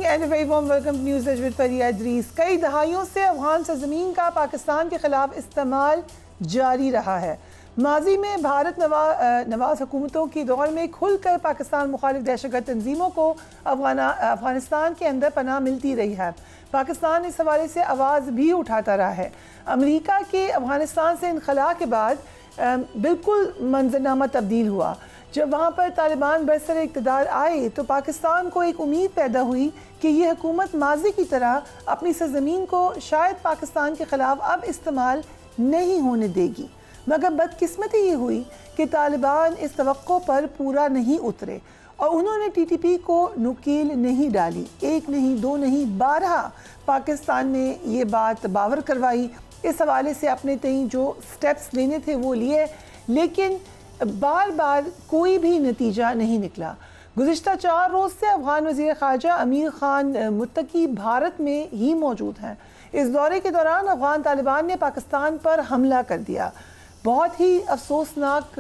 And very warm welcome to news with Fariya Idrees. कई दहाइयों से अफगान सरजमीन का पाकिस्तान के खिलाफ इस्तेमाल जारी रहा है। माजी में भारत नवाज हुकूमतों के दौर में खुलकर पाकिस्तान मुखालिफ दहशतगर्द तंजीमों को अफगानिस्तान के अंदर पनाह मिलती रही है। पाकिस्तान इस हवाले से आवाज़ भी उठाता रहा है। अमेरिका के अफगानिस्तान से इनखला के बाद बिल्कुल मंजरनामा तब्दील हुआ। जब वहाँ पर तालिबान बरसर इक़्तिदार आए तो पाकिस्तान को एक उम्मीद पैदा हुई कि ये हुकूमत माजी की तरह अपनी सरजमीन को शायद पाकिस्तान के ख़िलाफ़ अब इस्तेमाल नहीं होने देगी। मगर बदकिस्मती ये हुई कि तालिबान इस तवक्को पर पूरा नहीं उतरे और उन्होंने TTP को नुकील नहीं डाली। एक नहीं, दो नहीं, 12 पाकिस्तान ने ये बात बावर करवाई। इस हवाले से अपने तय जो स्टेप्स लेने थे वो लिए, लेकिन बार बार कोई भी नतीजा नहीं निकला। गुज़िश्ता 4 रोज़ से अफ़गान वज़ीर ख़ारजा अमीर ख़ान मुत्तकी भारत में ही मौजूद हैं। इस दौरे के दौरान अफ़गान तालिबान ने पाकिस्तान पर हमला कर दिया। बहुत ही अफसोसनाक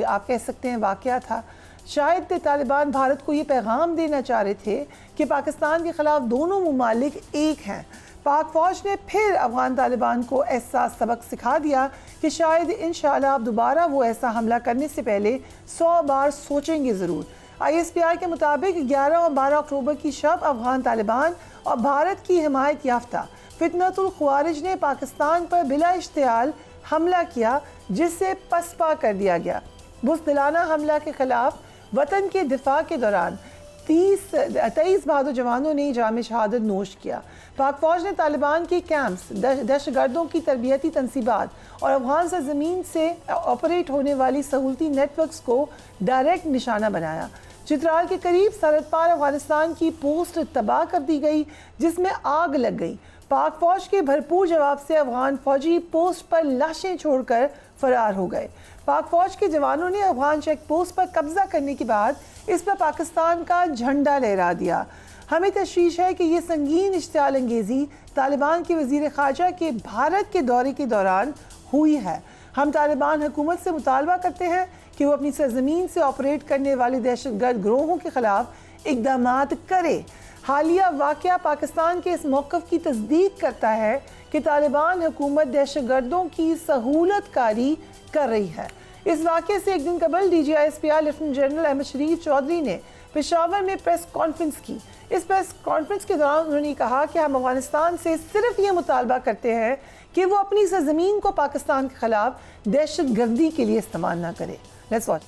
आप कह सकते हैं वाक़या था। शायद तालिबान भारत को ये पैगाम देना चाह रहे थे कि पाकिस्तान के ख़िलाफ़ दोनों ममालिक एक हैं। पाक फ़ौज ने फिर अफ़गान तालिबान को ऐसा सबक सिखा दिया कि शायद इंशाअल्लाह अब दोबारा वो ऐसा हमला करने से पहले 100 बार सोचेंगे ज़रूर। ISPR के मुताबिक 11 और 12 अक्टूबर की शब अफ़गान तालिबान और भारत की हिमायत याफ्ता फितनतुल ख़वारिज ने पाकिस्तान पर बिला इश्तियाल हमला किया, जिससे पसपा कर दिया गया। बुज़दिलाना हमला के ख़िलाफ़ वतन के दिफा के दौरान 23 बहादुर जवानों ने जाम शहादत नोश किया। पाक फ़ौज ने तालिबान के कैंप्स, दहशतगर्दों की तरबियती तनसीबात और अफ़गान सरज़मीन से ऑपरेट होने वाली सहूलती नेटवर्क्स को डायरेक्ट निशाना बनाया। चित्राल के करीब सरहद पार अफ़गानिस्तान की पोस्ट तबाह कर दी गई, जिसमें आग लग गई। पाक फ़ौज के भरपूर जवाब से अफ़गान फ़ौजी पोस्ट पर लाशें छोड़कर फरार हो गए। पाक फ़ौज के जवानों ने अफ़गान चेक पोस्ट पर कब्जा करने के बाद इस पर पाकिस्तान का झंडा लहरा दिया। हमें तशवीश है कि ये संगीन इश्तियाल अंगेज़ी तालिबान के वज़ीर ख़ारजा के भारत के दौरे के दौरान हुई है। हम तालिबान हुकूमत से मुतालबा करते हैं कि वो अपनी सरज़मीन से ऑपरेट करने वाले दहशतगर्द गिरोहों के ख़िलाफ़ इक़दामात करे। हालिया वाक़या पाकिस्तान के इस मौक़िफ़ की तस्दीक करता है कि तालिबान हुकूमत दहशतगर्दों की सहूलतकारी कर रही है। इस वाक़े से एक दिन कबल DG ISPR lieutenant general Ahmed Sharif Chaudhry ने पेशावर में प्रेस कॉन्फ्रेंस की। इस प्रेस कॉन्फ्रेंस के दौरान उन्होंने कहा कि हम अफ़गानिस्तान से सिर्फ ये मुतालबा करते हैं कि वो अपनी सरज़मीन को पाकिस्तान के ख़िलाफ़ दहशतगर्दी के लिए इस्तेमाल ना करे। Let's watch.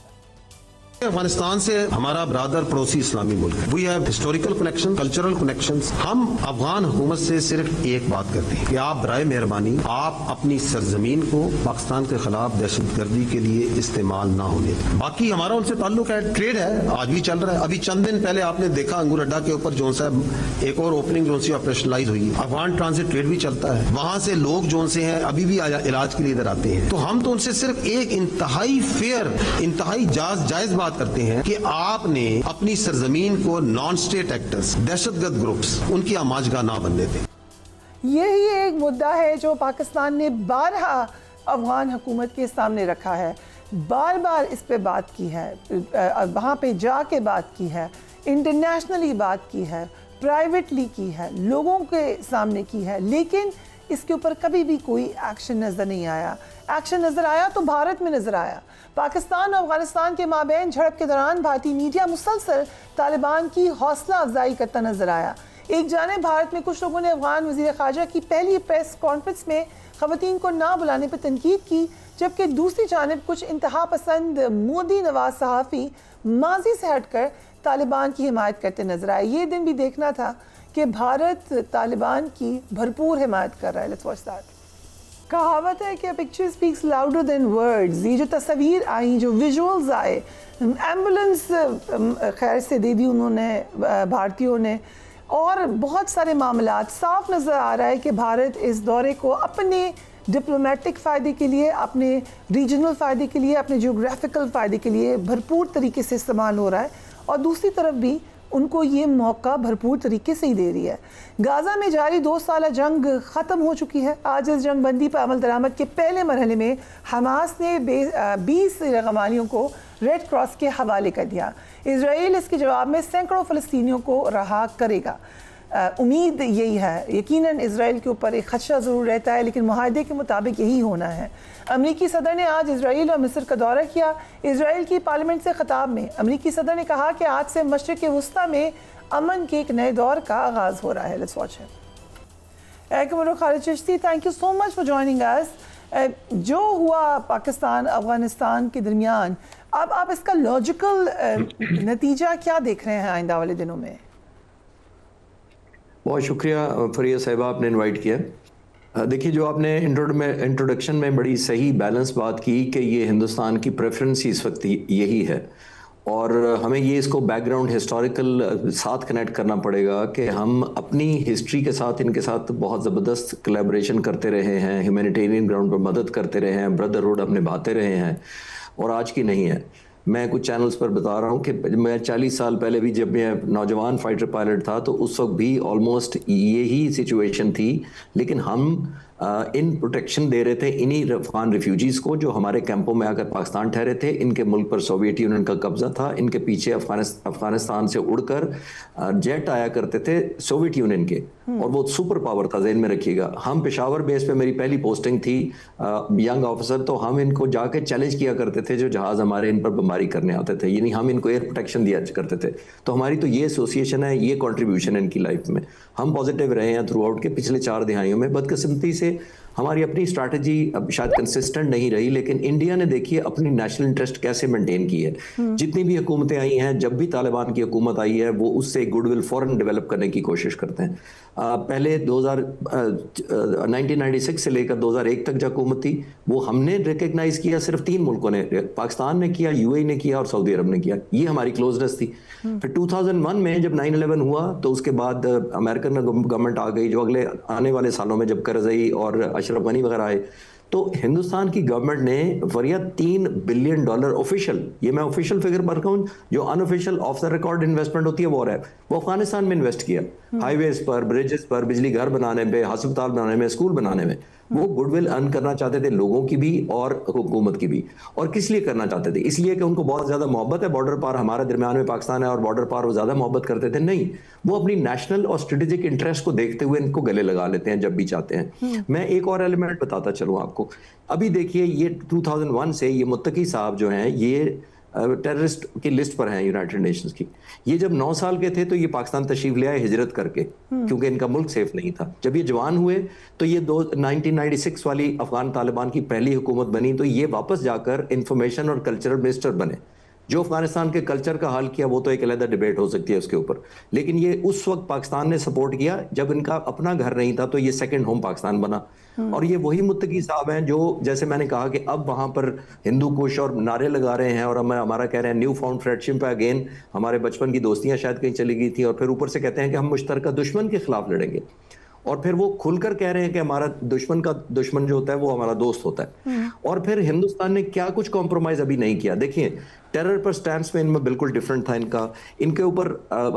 अफगानिस्तान से हमारा ब्रादर पड़ोसी इस्लामी मुल्क है। We have historical connection, cultural connections. हम अफगान हुकूमत से सिर्फ एक बात करते हैं कि आप बराए मेहरबानी आप अपनी सरजमीन को पाकिस्तान के खिलाफ दहशतगर्दी के लिए इस्तेमाल ना होने दें। बाकी हमारा उनसे ताल्लुक है, ट्रेड है, आज भी चल रहा है। अभी चंद दिन पहले आपने देखा अंगूर अड्डा के ऊपर जोन सा एक और ओपनिंग जोन सी ऑपरेशनलाइज हुई। अफगान ट्रांजिट ट्रेड भी चलता है, वहां से लोग जोन से हैं अभी भी इलाज के लिए इधर आते हैं। तो हम तो उनसे सिर्फ एक इंतहाई फेयर, इंतहाई जायज बात करते हैं कि आपने अपनी सरजमीन को नॉन स्टेट एक्टर्स, दहशतगर्द ग्रुप्स, उनकी आमाजगाह ना बनने दें। यही एक मुद्दा है जो पाकिस्तान ने 12 अफगान हुकूमत के सामने रखा है। बार बार इस पे बात की है, वहाँ पे जाके बात की है, इंटरनेशनली बात की है, प्राइवेटली की है, लोगों के सामने की है, लेकिन इसके ऊपर कभी भी कोई एक्शन नज़र नहीं आया। एक्शन नज़र आया तो भारत में नज़र आया। पाकिस्तान और अफगानिस्तान के माबैन झड़प के दौरान भारतीय मीडिया मुसलसल तालिबान की हौसला अफजाई करता नजर आया। एक जाने भारत में कुछ लोगों ने अफगान वज़ीर ख़ारजा की पहली प्रेस कॉन्फ्रेंस में ख़वातीन को ना बुलाने पर तनकीद की, जबकि दूसरी जानिब कुछ इंतहा पसंद मोदी नवाज सहाफ़ी माजी से हटकर तालिबान की हिमायत करते नजर आए। ये दिन भी देखना था कि भारत तालिबान की भरपूर हिमायत कर रहा है। Let's watch that. कहावत है कि picture speaks louder than words. ये जो तस्वीर आई, जो विजुअल्स आए, एम्बुलेंस खैर से दे दी उन्होंने भारतीयों ने, और बहुत सारे मामलात, साफ नज़र आ रहा है कि भारत इस दौरे को अपने डिप्लोमेटिक फ़ायदे के लिए, अपने रीजनल फ़ायदे के लिए, अपने जियोग्राफिकल फ़ायदे के लिए भरपूर तरीके से इस्तेमाल हो रहा है, और दूसरी तरफ भी उनको ये मौका भरपूर तरीके से ही दे रही है। गाज़ा में जारी 2 साला जंग ख़त्म हो चुकी है। आज इस जंग बंदी पर अमल दरामद के पहले मरहले में हमास ने 20 रगमालियों को रेड क्रॉस के हवाले कर दिया। इजराइल इसके जवाब में सैकड़ों फ़लस्तीनियों को रहा करेगा। उम्मीद यही है। यकीनन इजराइल के ऊपर एक खदशा ज़रूर रहता है, लेकिन मुआहदे के मुताबिक यही होना है। अमरीकी सदर ने आज इजराइल और मिस्र का दौरा किया। इजराइल की पार्लियामेंट से खिताब में अमरीकी सदर ने कहा कि आज से मशरिक़ वुस्ता में अमन के एक नए दौर का आगाज़ हो रहा है। Let's watch it. Khalid Chishti, thank you so much for joining अस। जो हुआ पाकिस्तान अफगानिस्तान के दरमियान, अब आप इसका लॉजिकल नतीजा क्या देख रहे हैं आइंदा वाले दिनों में? बहुत शुक्रिया फरिया साहिबा, आपने इनवाइट किया। देखिए, जो आपने इंट्रोडक्शन में बड़ी सही बैलेंस बात की कि ये हिंदुस्तान की प्रेफरेंस ही इस वक्त यही है, और हमें ये इसको बैकग्राउंड हिस्टोरिकल साथ कनेक्ट करना पड़ेगा कि हम अपनी हिस्ट्री के साथ इनके साथ बहुत ज़बरदस्त कोलैबोरेशन करते रहे हैं, ह्यूमैनिटेरियन ग्राउंड पर मदद करते रहे हैं, ब्रदरहुड हम निभाते रहे हैं, और आज की नहीं है। मैं कुछ चैनल्स पर बता रहा हूँ कि मैं 40 साल पहले भी जब मैं नौजवान फाइटर पायलट था तो उस वक्त भी ऑलमोस्ट यही सिचुएशन थी, लेकिन हम इन प्रोटेक्शन दे रहे थे इन्हीं अफगान रिफ्यूजीज़ को जो हमारे कैंपों में आकर पाकिस्तान ठहरे थे। इनके मुल्क पर सोवियत यूनियन का कब्जा था, इनके पीछे अफगानिस्तान से उड़कर जेट आया करते थे सोवियत यूनियन के, और वो सुपर पावर था, ज़हन में रखिएगा। हम पेशावर बेस पे मेरी पहली पोस्टिंग थी यंग ऑफिसर, तो हम इनको जाके चैलेंज किया करते थे जो जहाज़ हमारे इन पर बमबारी करने आते थे, यानी हम इनको एयर प्रोटेक्शन दिया करते थे। तो हमारी तो ये एसोसिएशन है, ये कॉन्ट्रीब्यूशन है इनकी लाइफ में। हम पॉजिटिव रहे हैं थ्रू आउट के पिछले 4 दिहाइयों में। बदकिस्मती से हमारी अपनी स्ट्रैटेजी अब शायद कंसिस्टेंट नहीं रही, लेकिन इंडिया ने देखिए अपनी नेशनल इंटरेस्ट कैसे मेंटेन की है। जितनी भी हुकूमतें आई हैं, जब भी तालिबान की हुकूमत आई है, वो उससे गुडविल फौरन डेवलप करने की कोशिश करते हैं। पहले 1996 से लेकर 2001 तक जो हुकूमत थी वो हमने रिकग्नाइज किया, सिर्फ 3 मुल्कों ने, पाकिस्तान ने किया, यूएई ने किया और सऊदी अरब ने किया। ये हमारी क्लोजनेस थी। फिर 2001 में जब 9/11 हुआ तो उसके बाद अमेरिकन गवर्नमेंट आ गई, जो अगले आने वाले सालों में जब करज़ई और अशरफ गनी वगैरह आए, तो हिंदुस्तान की गवर्नमेंट ने वरिया $3 बिलियन ऑफिशियल, ये मैं ऑफिशियल फिगर पर कहूँ, जो unofficial of the record investment होती है वो है, वो अफगानिस्तान में इन्वेस्ट किया। हाईवेज पर, ब्रिजेस पर, बिजली घर बनाने में, अस्पताल बनाने में, स्कूल बनाने में। वो गुडविल अर्न करना चाहते थे लोगों की भी और हुकूमत की भी। और किस लिए करना चाहते थे? इसलिए कि उनको बहुत ज्यादा मोहब्बत है बॉर्डर पार, हमारे दरमियान में पाकिस्तान है और बॉर्डर पार वो ज्यादा मोहब्बत करते थे? नहीं, वो अपनी नेशनल और स्ट्रेटेजिक इंटरेस्ट को देखते हुए इनको गले लगा लेते हैं जब भी चाहते हैं। मैं एक और एलिमेंट बताता चलूं आपको। अभी देखिए, ये 2001 से ये मुत्तकी साहब जो हैं, ये टेररिस्ट की लिस्ट पर हैं यूनाइटेड नेशंस की। ये जब 9 साल के थे तो ये पाकिस्तान तशरीफ ले आए हिजरत करके, क्योंकि इनका मुल्क सेफ नहीं था। जब ये जवान हुए तो ये 1996 वाली अफगान तालिबान की पहली हुकूमत बनी, तो ये वापस जाकर इंफॉर्मेशन और कल्चरल मिनिस्टर बने। जो अफगानिस्तान के कल्चर का हाल किया वो तो एक अलग डिबेट हो सकती है उसके ऊपर, लेकिन ये उस वक्त पाकिस्तान ने सपोर्ट किया जब इनका अपना घर नहीं था, तो ये सेकंड होम पाकिस्तान बना। और ये वही मुत्तकी साहब हैं जो, जैसे मैंने कहा कि अब वहां पर हिंदू कुश और नारे लगा रहे हैं, और हमारा कह रहे हैं न्यू फाउंड फ्रेंडशिप है अगेन, हमारे बचपन की दोस्तियां शायद कहीं चली गई थी, और फिर ऊपर से कहते हैं कि हम मुश्तरका दुश्मन के खिलाफ लड़ेंगे। और फिर वो खुलकर कह रहे हैं कि हमारा दुश्मन का दुश्मन जो होता है वो हमारा दोस्त होता है। और फिर हिंदुस्तान ने क्या कुछ कॉम्प्रोमाइज अभी नहीं किया। देखिए, टेरर पर स्टैंड में इनमें बिल्कुल डिफरेंट था इनका। इनके ऊपर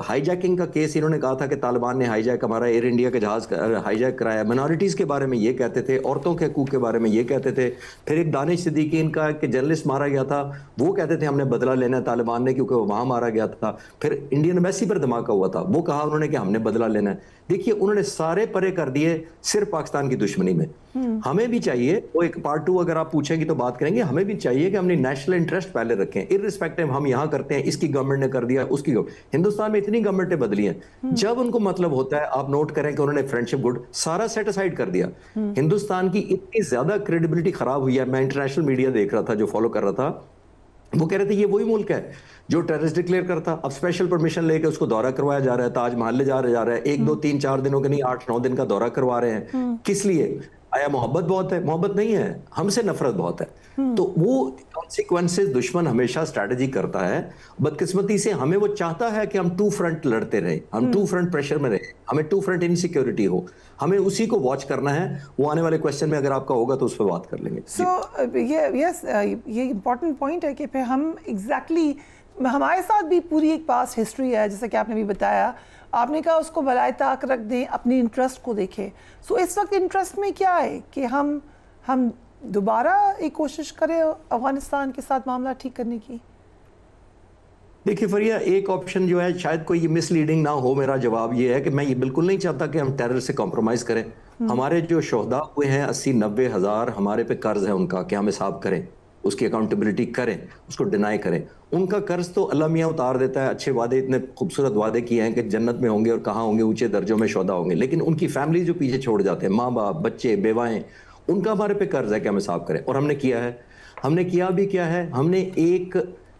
हाईजैकिंग का केस, इन्होंने कहा था कि तालिबान ने हाईजैक हमारा एयर इंडिया का जहाज हाईजैक कराया। मिनॉरिटीज़ के बारे में ये कहते थे, औरतों के हकूक़ के बारे में ये कहते थे। फिर एक दानिश सिद्दीकी इनका कि जर्नलिस्ट मारा गया था, वो कहते थे हमने बदला लेना है तालिबान ने क्योंकि वो वहाँ मारा गया था। फिर इंडियन एम्बेसी पर धमाका हुआ था, वो कहा उन्होंने कि हमने बदला लेना है। देखिए, उन्होंने सारे परे कर दिए सिर्फ पाकिस्तान की दुश्मनी में। हमें भी चाहिए, वो एक पार्ट 2 अगर आप पूछेंगे तो बात करेंगे, हमें भी चाहिए कि हमने नेशनल इंटरेस्ट पहले रखें, इररिस्पेक्टिव हम यहाँ करते हैं, इसकी गवर्नमेंट ने कर दिया, उसकी हिंदुस्तान में इतनी गवर्नमेंटें बदली हैं, जब उनको मतलब होता है, आप नोट करें कि उन्होंने फ्रेंडशिप गुड सारा सेट असाइड कर दिया। हिंदुस्तान की इतनी ज्यादा क्रेडिबिलिटी खराब हुई है। मैं इंटरनेशनल मीडिया देख रहा था, जो फॉलो कर रहा था, वो कह रहे थे ये वही मुल्क है जो टेररिस्ट डिक्लेयर करता। अब स्पेशल परमिशन लेके उसको दौरा करवाया जा रहा है, ताजमहल ले जा रहा है, 1, 2, 3, 4 दिनों के नहीं, 8, 9 दिन का दौरा करवा रहे हैं। किस लिए? आया मोहब्बत बहुत है? मोहब्बत नहीं है, हमसे नफरत बहुत है। तो वो कॉन्सिक्वेंसेस दुश्मन हमेशा स्ट्रैटेजी करता है। बदकिस्मती से हमें वो चाहता है कि हम 2 फ्रंट लड़ते रहे, हम 2 फ्रंट प्रेशर में रहे, हमें 2 फ्रंट इनसिक्योरिटी हो, हमें उसी को वॉच करना है। वो आने वाले क्वेश्चन में अगर आपका होगा तो उस पर बात कर लेंगे। ये इम्पोर्टेंट पॉइंट है कि फिर हम एग्जैक्टली हमारे साथ भी पूरी एक पास्ट हिस्ट्री है, जैसा कि आपने भी बताया। आपने कहा उसको बलाए ताक रख दें, अपनी इंटरेस्ट को देखें। सो इस वक्त इंटरेस्ट में क्या है कि हम दोबारा एक कोशिश करें अफगानिस्तान के साथ मामला ठीक करने की? देखिए फरिया, एक ऑप्शन जो है, शायद कोई ये मिसलीडिंग ना हो, मेरा जवाब ये है कि मैं ये बिल्कुल नहीं चाहता कि हम टेरर से कॉम्प्रोमाइज करें। हमारे जो शोहदा हुए हैं 80-90 हज़ार, हमारे पे कर्ज है उनका कि हम हिसाब करें, उसकी अकाउंटेबिलिटी करें, उसको डिनाई करें। उनका कर्ज तो अल्लाह मियाँ उतार देता है। अच्छे वादे, इतने खूबसूरत वादे किए हैं कि जन्नत में होंगे और कहाँ होंगे, ऊंचे दर्जों में शोहदा होंगे, लेकिन उनकी फैमिली जो पीछे छोड़ जाते हैं, माँ बाप, बच्चे, बेवाएं, उनका हमारे पे कर्ज है कि हम हिसाब करें। और हमने किया है। हमने किया भी क्या है, हमने एक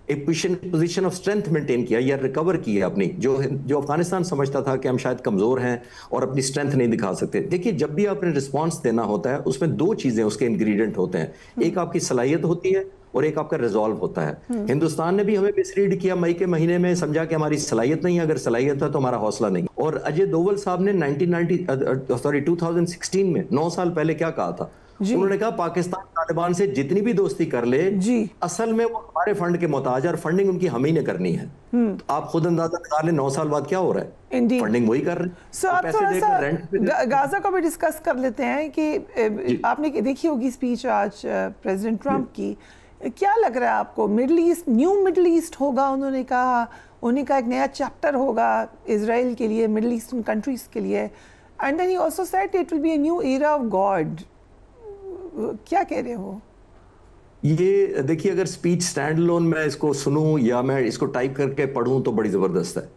पोजीशन ऑफ स्ट्रेंथ मेंटेन किया या रिकवर किया अपनी, जो अफगानिस्तान समझता था कि हम शायद कमजोर हैं और अपनी स्ट्रेंथ नहीं दिखा सकते। देखिए, जब भी आपने रिस्पांस देना होता है, उसमें दो चीजें उसके इंग्रेडिएंट होते हैं, एक आपकी सलाहियत होती है और एक आपका रिजॉल्व होता है। हिंदुस्तान ने भी हमें मिसरीड किया मई के महीने में, समझा कि हमारी सलाहियत नहीं है, अगर सलाहियत है तो हमारा हौसला नहीं। और अजय दोवल साहब ने 2016 में, 9 साल पहले क्या कहा था, उन्होंने कहा पाकिस्तान तालिबान से जितनी भी दोस्ती कर ले, असल में वो हमारे फंड के मोहताज है और फंडिंग उनकी हम ही ने करनी है। तो आप खुद अंदाजा लगा लें 9 साल बाद क्या हो रहा है, फंडिंग वही कर रहे हैं। So, आप थोड़ा सा गाजा को भी डिस्कस कर लेते हैं कि आपने देखी होगी स्पीच आज प्रेसिडेंट ट्रंप की। क्या लग रहा है आपको, middle east, new middle east होगा, उन्होंने कहा एक नया चैप्टर होगा इजराइल के लिए, मिडिल ईस्टर्न कंट्रीज के लिए, and then he also said it will be a new era of god. क्या कह रहे हो? ये देखिए, अगर स्पीच स्टैंड लोन मैं इसको सुनूं या मैं इसको टाइप करके पढ़ूं तो बड़ी जबरदस्त है,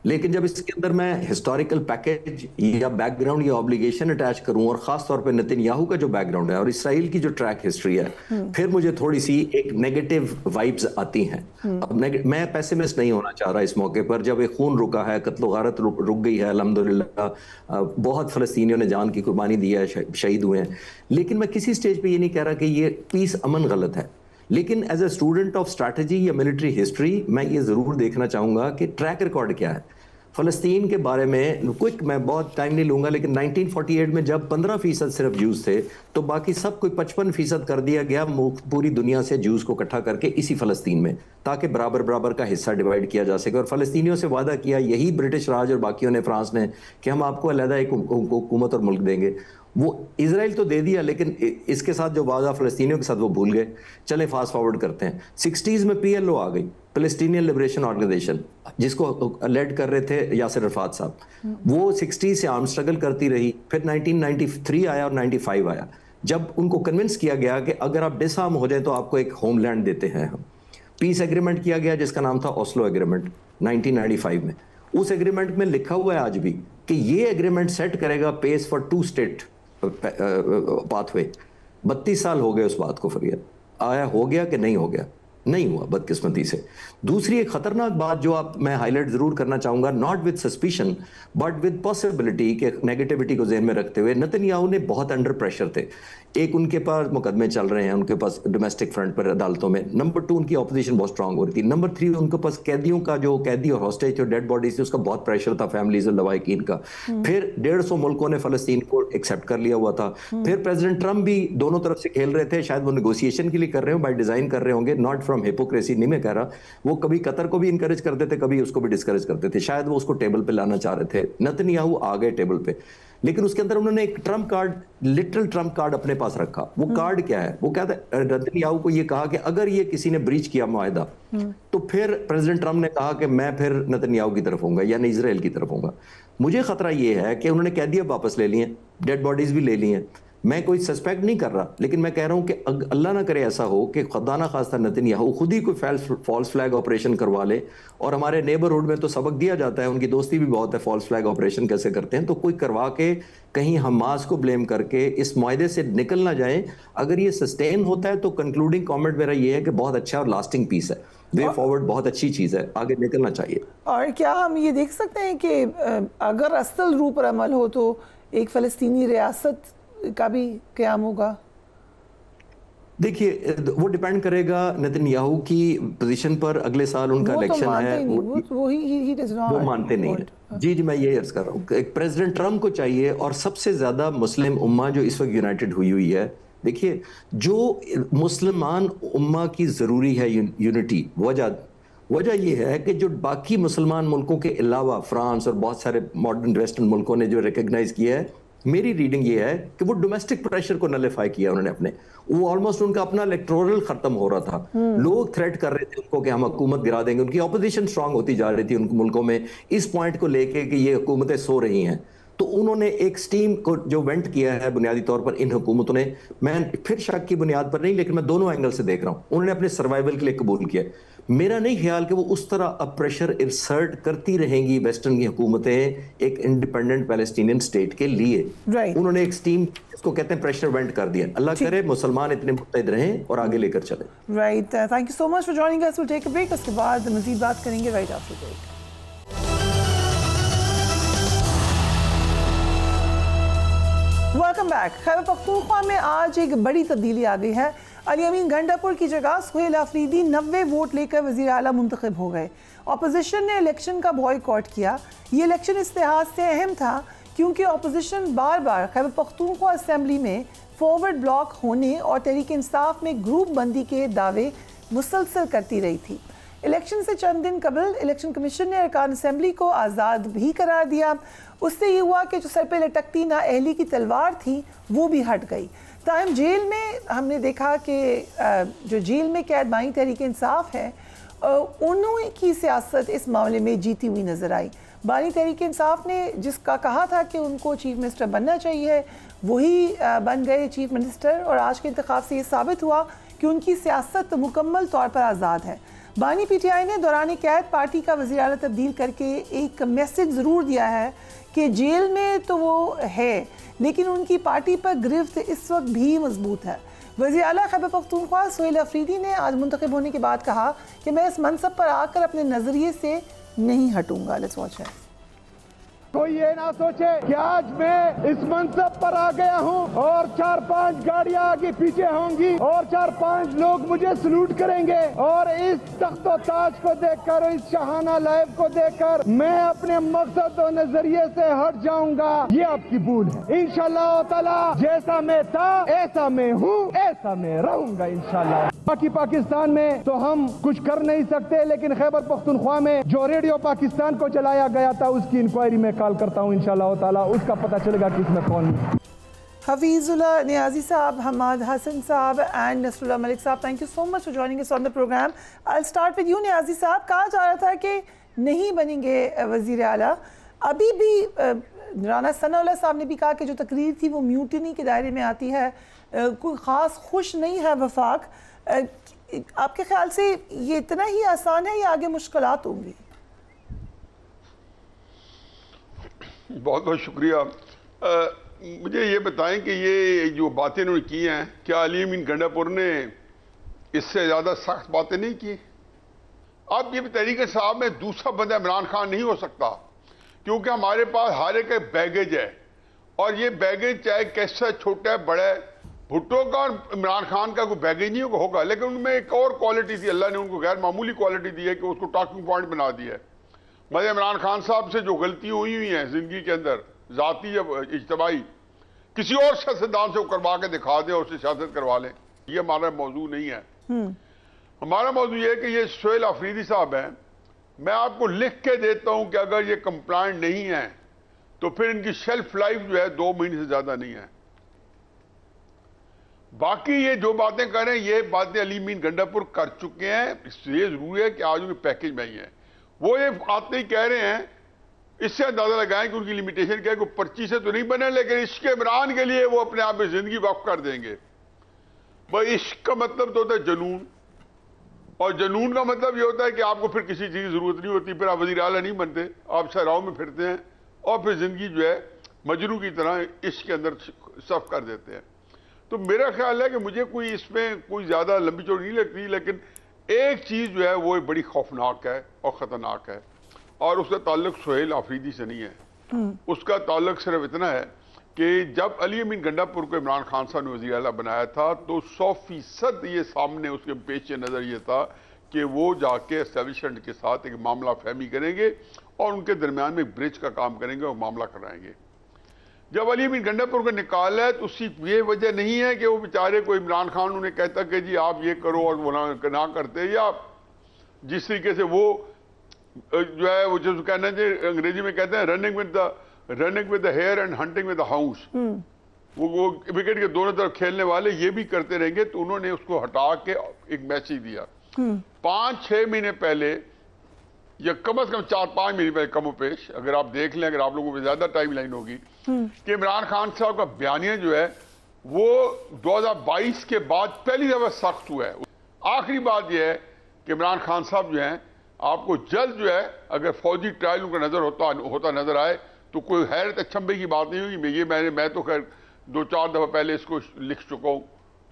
लेकिन जब इसके अंदर मैं हिस्टोरिकल पैकेज या बैकग्राउंड या ऑब्लिगेशन अटैच करूं, और खास तौर पे नेतन्याहू का जो बैकग्राउंड है और इसराइल की जो ट्रैक हिस्ट्री है, फिर मुझे थोड़ी सी एक नेगेटिव वाइब्स आती हैं। अब मैं पेसिमिस्ट नहीं होना चाह रहा इस मौके पर, जब एक खून रुका है, कत्लो गारत रुक गई है, अल्हम्दुलिल्लाह बहुत फलस्तीनियों ने जान की कुर्बानी दी है, शहीद हुए हैं, लेकिन मैं किसी स्टेज पे ये नहीं कह रहा कि ये पीस अमन गलत है। लेकिन as a student of strategy या मिलिट्री हिस्ट्री, मैं ये जरूर देखना चाहूंगा कि ट्रैक रिकॉर्ड क्या है फलस्तीन के बारे में। क्विक, मैं बहुत टाइम नहीं लूंगा, लेकिन 1948 में जब 15% सिर्फ जूस थे, तो बाकी सब कोई 55% कर दिया गया पूरी दुनिया से जूस को इकट्ठा करके इसी फलस्तीन में, ताकि बराबर बराबर का हिस्सा डिवाइड किया जा सके। और फलस्तीनियों से वादा किया, यही ब्रिटिश राज और बाकियों ने, फ्रांस ने, कि हम आपको अलहदा एक हुकूमत और मुल्क देंगे। वो इजराइल तो दे दिया, लेकिन इसके साथ जो वादा फलस्तीनियों के साथ वो भूल गए। चले फास्ट फॉरवर्ड करते हैं, 60s में PLO आ गई, पैलेस्टीनियन लिबरेशन ऑर्गेनाइजेशन, जिसको लेड कर रहे थे यासिर अरफात साहब। वो 60 से आर्म स्ट्रगल करती रही, फिर 1993 आया और 95 आया, जब उनको कन्विंस किया गया कि अगर आप डिसआर्म हो जाए तो आपको एक होमलैंड देते हैं हम। पीस एग्रीमेंट किया गया जिसका नाम था ओस्लो एग्रीमेंट 1995 में। उस एग्रीमेंट में लिखा हुआ है आज भी कि ये एग्रीमेंट सेट करेगा पेस फॉर 2 स्टेट पाथवे। 32 साल हो गए उस बात को, फरिया आया हो गया कि नहीं हो गया? नहीं हुआ, बदकिस्मती से। दूसरी एक खतरनाक बात जो मैं हाईलाइट जरूर करना चाहूंगा, not with suspicion but with possibility के नेगेटिविटी को ज़हन में रखते हुए, नेतन्याहू ने बहुत अंडर प्रेशर थे। एक, उनके पास मुकदमे चल रहे हैं, उनके पास डोमेस्टिक फ्रंट पर अदालतों में। नंबर 2, उनकी ऑपोजिशन बहुत स्ट्रांग हो रही थी। नंबर 3, उनके पास कैदियों का जो कैदी और हॉस्टेज और डेड बॉडीज थी, उसका बहुत प्रेशर था, फैमिलीज और लवाहिकीन का। फिर 150 मुल्कों ने फलस्तीन को एक्सेप्ट कर लिया हुआ था। फिर प्रेसिडेंट ट्रंप भी दोनों तरफ से खेल रहे थे, शायद वो नेगोशिएशन के लिए कर रहे हो, बाय डिजाइन कर रहे होंगे, नॉट फ्रॉम हिपोक्रेसी, नहीं मैं कह रहा। वो कभी कतर को भी इंकरेज करते थे, कभी उसको भी डिस्करेज करते थे, शायद वो उसको टेबल पे लाना चाह रहे थे। नेतन्याहू आ गए टेबल पे, लेकिन उसके अंदर उन्होंने एक Trump card, literal Trump card अपने पास रखा। वो कार्ड क्या है? वो क्या था, नेतन्याहू को ये कहा कि अगर ये किसी ने ब्रीच किया मुआहदा, तो फिर प्रेसिडेंट ट्रम्प ने कहा कि मैं फिर नेतन्याहू की तरफ होऊंगा, यानी इजराइल की तरफ होऊंगा। मुझे खतरा ये है कि उन्होंने कैदियां वापस ले ली हैं, डेड बॉडीज भी ले ली हैं। मैं कोई सस्पेक्ट नहीं कर रहा, लेकिन मैं कह रहा हूं कि अल्लाह ना करे ऐसा हो कि खुदा ना खास्ता नेतन्याहू खुद ही कोई फॉल्स फ्लैग ऑपरेशन करवा ले। और हमारे नेबरहुड में तो सबक दिया जाता है, उनकी दोस्ती भी बहुत है, फॉल्स फ्लैग ऑपरेशन कैसे करते हैं। तो कोई करवा के कहीं हमास को ब्लेम करके इस मुआहदे से निकल ना जाए। अगर ये सस्टेन होता है तो कंक्लूडिंग कमेंट मेरा ये है कि बहुत अच्छा और लास्टिंग पीस है, वे फॉरवर्ड बहुत अच्छी चीज है, आगे निकलना चाहिए। और क्या हम ये देख सकते हैं कि अगर असल रूप पर अमल हो तो एक फलस्तीनी रियासत का भी क़याम होगा? देखिए, वो डिपेंड करेगा नेतन्याहू की पोजीशन पर। अगले साल उनका इलेक्शन है, वो मानते नहीं है। जी जी, मैं ये अर्ज कर रहा हूँ, एक प्रेसिडेंट ट्रम्प को चाहिए, और सबसे ज्यादा मुस्लिम उम्मा जो इस वक्त यूनाइटेड हुई है। देखिए, जो मुसलमान उम्मा की जरूरी है यूनिटी, वजह यह है कि जो बाकी मुसलमान मुल्कों के अलावा फ्रांस और बहुत सारे मॉडर्न वेस्टर्न मुल्कों ने जो रिकग्नाइज किया है मेरी रीडिंग ये है कि वो डोमेस्टिक प्रेशर को नलिफाई किया उन्होंने अपने, वो ऑलमोस्ट उनका अपना इलेक्टोरल खत्म हो रहा था। लोग थ्रेट कर रहे थे उनको कि हम हुकूमत गिरा देंगे, उनकी ऑपोजिशन स्ट्रांग होती जा रही थी उन मुल्कों में इस पॉइंट को लेके कि ये हुकूमतें सो रही हैं। तो उन्होंने एक स्टीम को जो वेंट किया है बुनियादी तौर पर इन हुकूमतों ने, मैं फिर शक की बुनियाद पर नहीं लेकिन मैं दोनों एंगल से देख रहा हूं, उन्होंने अपने सर्वाइवल के लिए कबूल किया। मेरा नहीं ख्याल कि वो उस तरह अब प्रेशर इंसर्ट करती रहेंगी वेस्टर्न की हुकूमतें एक इंडिपेंडेंट पैलेस्टीनियन स्टेट के लिए। उन्होंने एक स्टीम, इसको कहते हैं प्रेशर वेंट कर दिया। अल्लाह करे मुसलमान इतने मुत्तहिद रहें और आगे लेकर चले। Right, thank you so much for joining us. Will take a break, उसके बाद मजीद बात करेंगे right after break. Welcome back. Khyber Pakhtunkhwa में आज एक बड़ी तब्दीली आ गई है। अली अमीन गंडापुर की जगह सुहेल अफरीदी 90 वोट लेकर वज़ीर आला मुंतखब हो गए। अपोजिशन ने इलेक्शन का बॉयकॉट किया। ये इलेक्शन इस लिहाज से अहम था क्योंकि अपोजिशन बार बार खैबर पख्तूनख्वा असेंबली में फॉरवर्ड ब्लॉक होने और तहरीक इंसाफ में ग्रुप बंदी के दावे मुसलसल करती रही थी। इलेक्शन से चंद दिन कबल इलेक्शन कमीशन ने अरकान असेंबली को आज़ाद भी करार दिया। उससे ये हुआ कि जो सर पे लटकती नाअहली की तलवार थी वो भी हट गई। ताहम जेल में हमने देखा कि जो जेल में कैद बानी तहरीक इंसाफ है उन्होंने की सियासत इस मामले में जीती हुई नज़र आई। बानी तहरीक इंसाफ ने जिसका कहा था कि उनको चीफ मिनिस्टर बनना चाहिए वही बन गए चीफ मिनिस्टर, और आज के इंतखाब से ये साबित हुआ कि उनकी सियासत मुकम्मल तौर पर आज़ाद है। बानी पीटीआई ने दौरान कैद पार्टी का वज़ीर आला तब्दील करके एक मैसेज ज़रूर दिया है कि जेल में तो वो है लेकिन उनकी पार्टी पर गिरफ्त इस वक्त भी मजबूत है। वज़ीर आला खैबर पख्तूनख्वा सुहेल अफरीदी ने आज मुंतखब होने के बाद कहा कि मैं इस मनसब पर आकर अपने नज़रिए से नहीं हटूंगा। Let's watch it. कोई ये ना सोचे कि आज मैं इस मनसब पर आ गया हूँ और 4-5 गाड़ियाँ आगे पीछे होंगी और 4-5 लोग मुझे सलूट करेंगे और इस तख्तो ताज को देखकर, इस शाहाना लाइफ को देखकर मैं अपने मकसद और नजरिए से हट जाऊंगा। ये आपकी भूल है। इंशाल्लाह ताला जैसा मैं था ऐसा मैं हूँ, ऐसा मैं रहूंगा इंशाल्लाह। बाकी पाकिस्तान में तो हम कुछ कर नहीं सकते, लेकिन खैबर पख्तूनख्वा में जो रेडियो पाकिस्तान को चलाया गया था उसकी इंक्वायरी में कॉल करता हूँ इंशाल्लाह ताला, उसका पता चलेगा कि इसमें कौन है। हफीजुल्लाह नियाजी साहब, हमाद हसन साहब एंड नसरुल्लाह मलिक साहब, thank you so much for joining us on the program. I start with you Niazi साहब। कहा जा रहा था कि नहीं बनेंगे वज़ीर आला, अभी भी राना सनाउल्लाह साहब ने भी कहा कि जो तकरीर थी वो म्यूटिनी के दायरे में आती है, कोई ख़ास खुश नहीं है वफाक। आपके ख्याल से ये इतना ही आसान है या आगे मुश्किलात होंगी? बहुत बहुत शुक्रिया। मुझे ये बताएं कि ये जो बातें उन्होंने की हैं, क्या अली अमीन गंडापुर ने इससे ज़्यादा सख्त बातें नहीं की? अब ये तहरीक साहब में दूसरा बंदा इमरान खान नहीं हो सकता, क्योंकि हमारे पास हर एक बैगेज है और ये बैगेज चाहे कैसा छोटा है बड़ा है, भुट्टो का और इमरान खान का कोई बैगेज नहीं होगा, लेकिन उनमें एक और क्वालिटी थी, अल्लाह ने उनको गैर मामूली क्वालिटी दी है कि उसको टॉकिंग पॉइंट बना दिया है। मतलब इमरान खान साहब से जो गलती हुई हैं जिंदगी के अंदर, जाती या इज्तमाही, किसी और सियासतदान से वो करवा के दिखा दे और उससे सियासत करवा लें, ये हमारा मौजू नहीं है। हमारा मौजू ये है कि ये सुहेल अफरीदी साहब हैं, मैं आपको लिख के देता हूं कि अगर ये कंप्लायंट नहीं है तो फिर इनकी शेल्फ लाइफ जो है 2 महीने से ज्यादा नहीं है। बाकी ये जो बातें कर रहे हैं ये बातें अली अमीन गंडापुर कर चुके हैं, इसलिए जरूरी है कि आज उनके पैकेज में ही है। वो ये आते ही कह रहे हैं, इससे अंदाजा लगाएं कि उनकी लिमिटेशन क्या है कि पर्ची से तो नहीं बने, लेकिन इश्क इमरान के लिए वो अपने आप में जिंदगी वक्फ कर देंगे। भाई इश्क का मतलब तो होता है जुनून, और जुनून का मतलब ये होता है कि आपको फिर किसी चीज की जरूरत नहीं होती, फिर आप वज़ीर आला नहीं बनते, आप सहराओं में फिरते हैं और फिर जिंदगी जो है मजनू की तरह इश्क के अंदर सफ कर देते हैं। तो मेरा ख्याल है कि मुझे कोई इसमें कोई ज्यादा लंबी चौड़ी नहीं लगती, लेकिन एक चीज जो है वो बड़ी खौफनाक है और खतरनाक है, और उसका ताल्लुक सुहेल अफरीदी से नहीं है। उसका ताल्लुक सिर्फ इतना है कि जब अली अमीन गंडापुर को इमरान खान साहब ने वज़ीर आला बनाया था तो 100% ये सामने उसके पेश नज़र ये था कि वो जाके एस्टेब्लिशमेंट के साथ एक मामला फहमी करेंगे और उनके दरमियान में ब्रिज का काम करेंगे और मामला कराएंगे। जब अली अमीन गंडापुर को निकाला है तो उसकी ये वजह नहीं है कि वो बेचारे को इमरान खान उन्हें कहता कि जी आप ये करो और वो ना करते, या जिस तरीके से वो जो है वो जो कहना चाहिए अंग्रेजी में कहते हैं running with the running with the hare and hunting with the house, वो विकेट के दोनों तरफ खेलने वाले ये भी करते रहेंगे। तो उन्होंने उसको हटा के एक मैसेज दिया 5-6 महीने पहले, या कम से कम 4-5 महीने पहले कमो पेश, अगर आप देख लें, अगर आप लोगों को ज्यादा टाइम लाइन होगी, कि इमरान खान साहब का बयानिया जो है वो 2022 के बाद पहली दफा सख्त हुआ है। आखिरी बात यह है कि इमरान खान साहब जो हैं, आपको जल्द जो है अगर फौजी ट्रायल उनका नजर होता नजर आए तो कोई हैरत अचंभे की बात नहीं होगी। मैं तो खैर 2-4 दफा पहले इसको लिख चुका हूँ,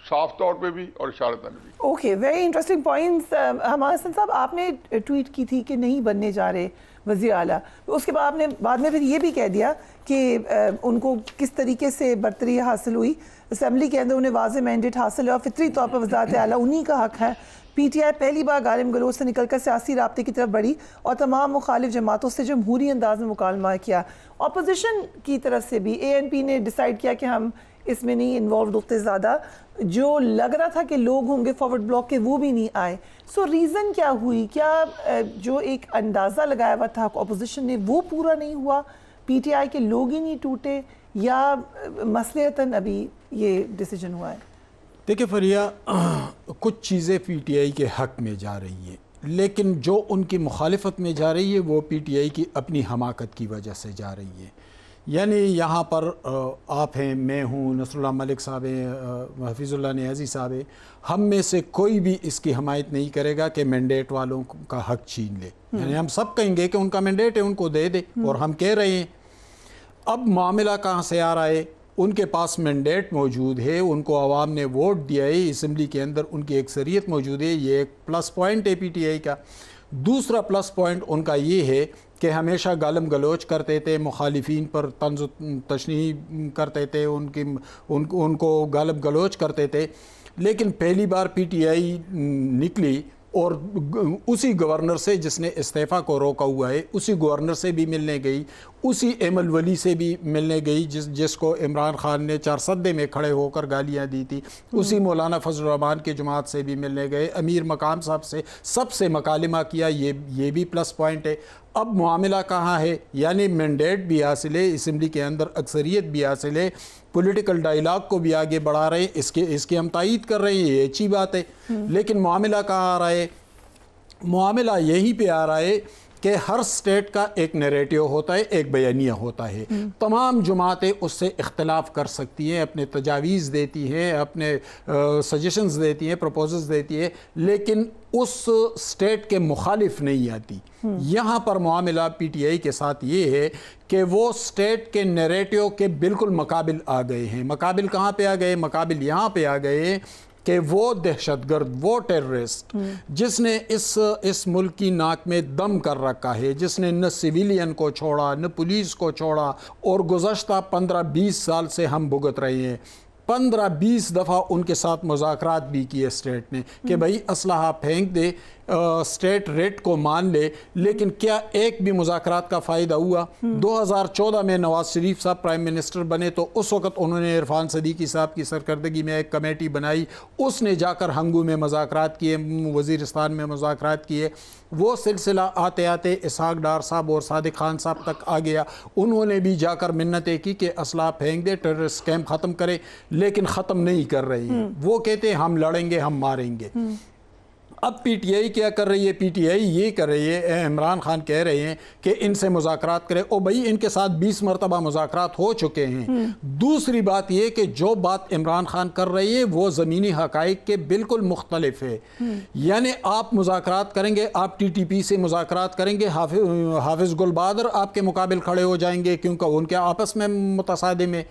साफ तौर पे भी और इशारतन भी। Okay, very interesting points. हमारे साहब, आपने ट्वीट की थी कि नहीं बनने जा रहे वज़ीर आला, उसके बाद आपने बाद में फिर ये भी कह दिया कि उनको किस तरीके से बरतरी हासिल हुई, असेंबली के अंदर उन्हें वाज़ेह मैंडेट हासिल है और फितरी तौर पर वज़ारत आला उन्हीं का हक है। PTI पहली बार गालिम गलोच से निकलकर सियासी राब्ते की तरफ बढ़ी और तमाम मुखालिफ जमातों से जमहूरी अंदाज में मुकालमा किया। अपोजिशन की तरफ से भी ANP ने डिसाइड किया कि हम इसमें नहीं इन्वॉल्व होते ज़्यादा, जो लग रहा था कि लोग होंगे फॉरवर्ड ब्लॉक के वो भी नहीं आए। सो रीज़न क्या हुई? क्या जो एक अंदाज़ा लगाया हुआ था अपोजिशन ने वो पूरा नहीं हुआ, PTI के लोग ही नहीं टूटे, या मसलहतन अभी ये डिसीजन हुआ है? देखिए फरिया, कुछ चीज़ें PTI के हक़ में जा रही हैं, लेकिन जो उनकी मुखालिफत में जा रही है वो PTI की अपनी हमाकत की वजह से जा रही है। यानी यहाँ पर आप हैं, मैं हूँ, नसरुल्लाह मलिक साहब हैं, हफीज़ुल्लाह नियाज़ी साहब हैं, हम में से कोई भी इसकी हमायत नहीं करेगा कि मैंडेट वालों का हक़ छीन ले। यानी हम सब कहेंगे कि उनका मैंडेट है, उनको दे दे, और हम कह रहे हैं। अब मामला कहाँ से आ रहा है? उनके पास मैंडेट मौजूद है, उनको आवाम ने वोट दिया है, असम्बली के अंदर उनकी अक्सरियत मौजूद है, ये एक प्लस पॉइंट है PTI का। दूसरा प्लस पॉइंट उनका ये है कि हमेशा गालम गलोच करते थे, मुखालिफिन पर तंज़ तशनीह करते थे, उनको गालम गलोच करते थे। लेकिन पहली बार PTI निकली और उसी गवर्नर से जिसने इस्तीफ़ा को रोका हुआ है, उसी गवर्नर से भी मिलने गई, उसी एमल वली से भी मिलने गई जिसको इमरान खान ने चारसद्दे में खड़े होकर गालियां दी थी, उसी मौलाना फजल रहमान की जमात से भी मिलने गए, अमीर मकाम साहब से, सबसे मकालिमा किया। ये भी प्लस पॉइंट है। अब मामला कहाँ है? यानी मैंडेट भी हासिल है, असम्बली के अंदर अक्सरियत भी हासिल है, पॉलिटिकल डायलॉग को भी आगे बढ़ा रहे हैं, इसकी हम तायीद कर रहे हैं, ये अच्छी बात है। लेकिन मामला कहाँ आ रहा है? मामला यहीं पे आ रहा है कि हर स्टेट का एक नैरेटिव होता है, एक बयानिया होता है। तमाम जमातें उससे इख्तलाफ कर सकती हैं, अपने तजावीज़ देती हैं, अपने सजेशंस देती हैं, प्रपोजल्स देती है, लेकिन उस स्टेट के मुखालिफ नहीं आती। यहाँ पर मामला PTI के साथ ये है कि वो स्टेट के नैरेटिव के बिल्कुल मुकाबिल आ गए हैं। मुकाबिल कहाँ पे आ गए? मुकाबिल यहाँ पे आ गए कि वो दहशतगर्द, वो टेररिस्ट जिसने इस मुल्क की नाक में दम कर रखा है, जिसने न सिविलियन को छोड़ा, न पुलिस को छोड़ा, और गुज़श्ता 15-20 साल से हम भुगत रहे हैं। 15-20 दफ़ा उनके साथ मुज़ाकरात भी किए स्टेट ने कि भाई असलहा फेंक दे, स्टेट रेट को मान ले, लेकिन क्या एक भी मुज़ाकरात का फ़ायदा हुआ? 2014 में नवाज शरीफ साहब प्राइम मिनिस्टर बने तो उस वक़्त उन्होंने इरफान सदीकी साहब की सरकर्दगी में एक कमेटी बनाई, उसने जाकर हंगू में मुज़ाकरात किए, वज़ीरिस्तान में मुज़ाकरात किए। वो सिलसिला आते आते इसहाक डार साहब और सादिक खान साहब तक आ गया। उन्होंने भी जाकर मिन्नतें की कि असला फेंक दे, टेररिस्ट कैंप ख़त्म करे, लेकिन ख़त्म नहीं कर रही हैं। वो कहते हैं हम लड़ेंगे, हम मारेंगे। अब PTI क्या कर रही है? PTI ये कर रही है, इमरान खान कह रहे हैं कि इनसे मुज़ाकरात करें। ओ भाई, इनके साथ 20 मरतबा मुज़ाकरात हो चुके हैं। दूसरी बात ये कि जो बात इमरान खान कर रही है वो ज़मीनी हक़ाइक़ के बिल्कुल मुख्तलिफ है। यानी आप मुज़ाकरात करेंगे, आप TTP से मुज़ाकरात करेंगे, हाफिज़ गुल बहादुर आपके मुकाबिल खड़े हो जाएंगे क्योंकि उनके आपस में मुतसादिम है।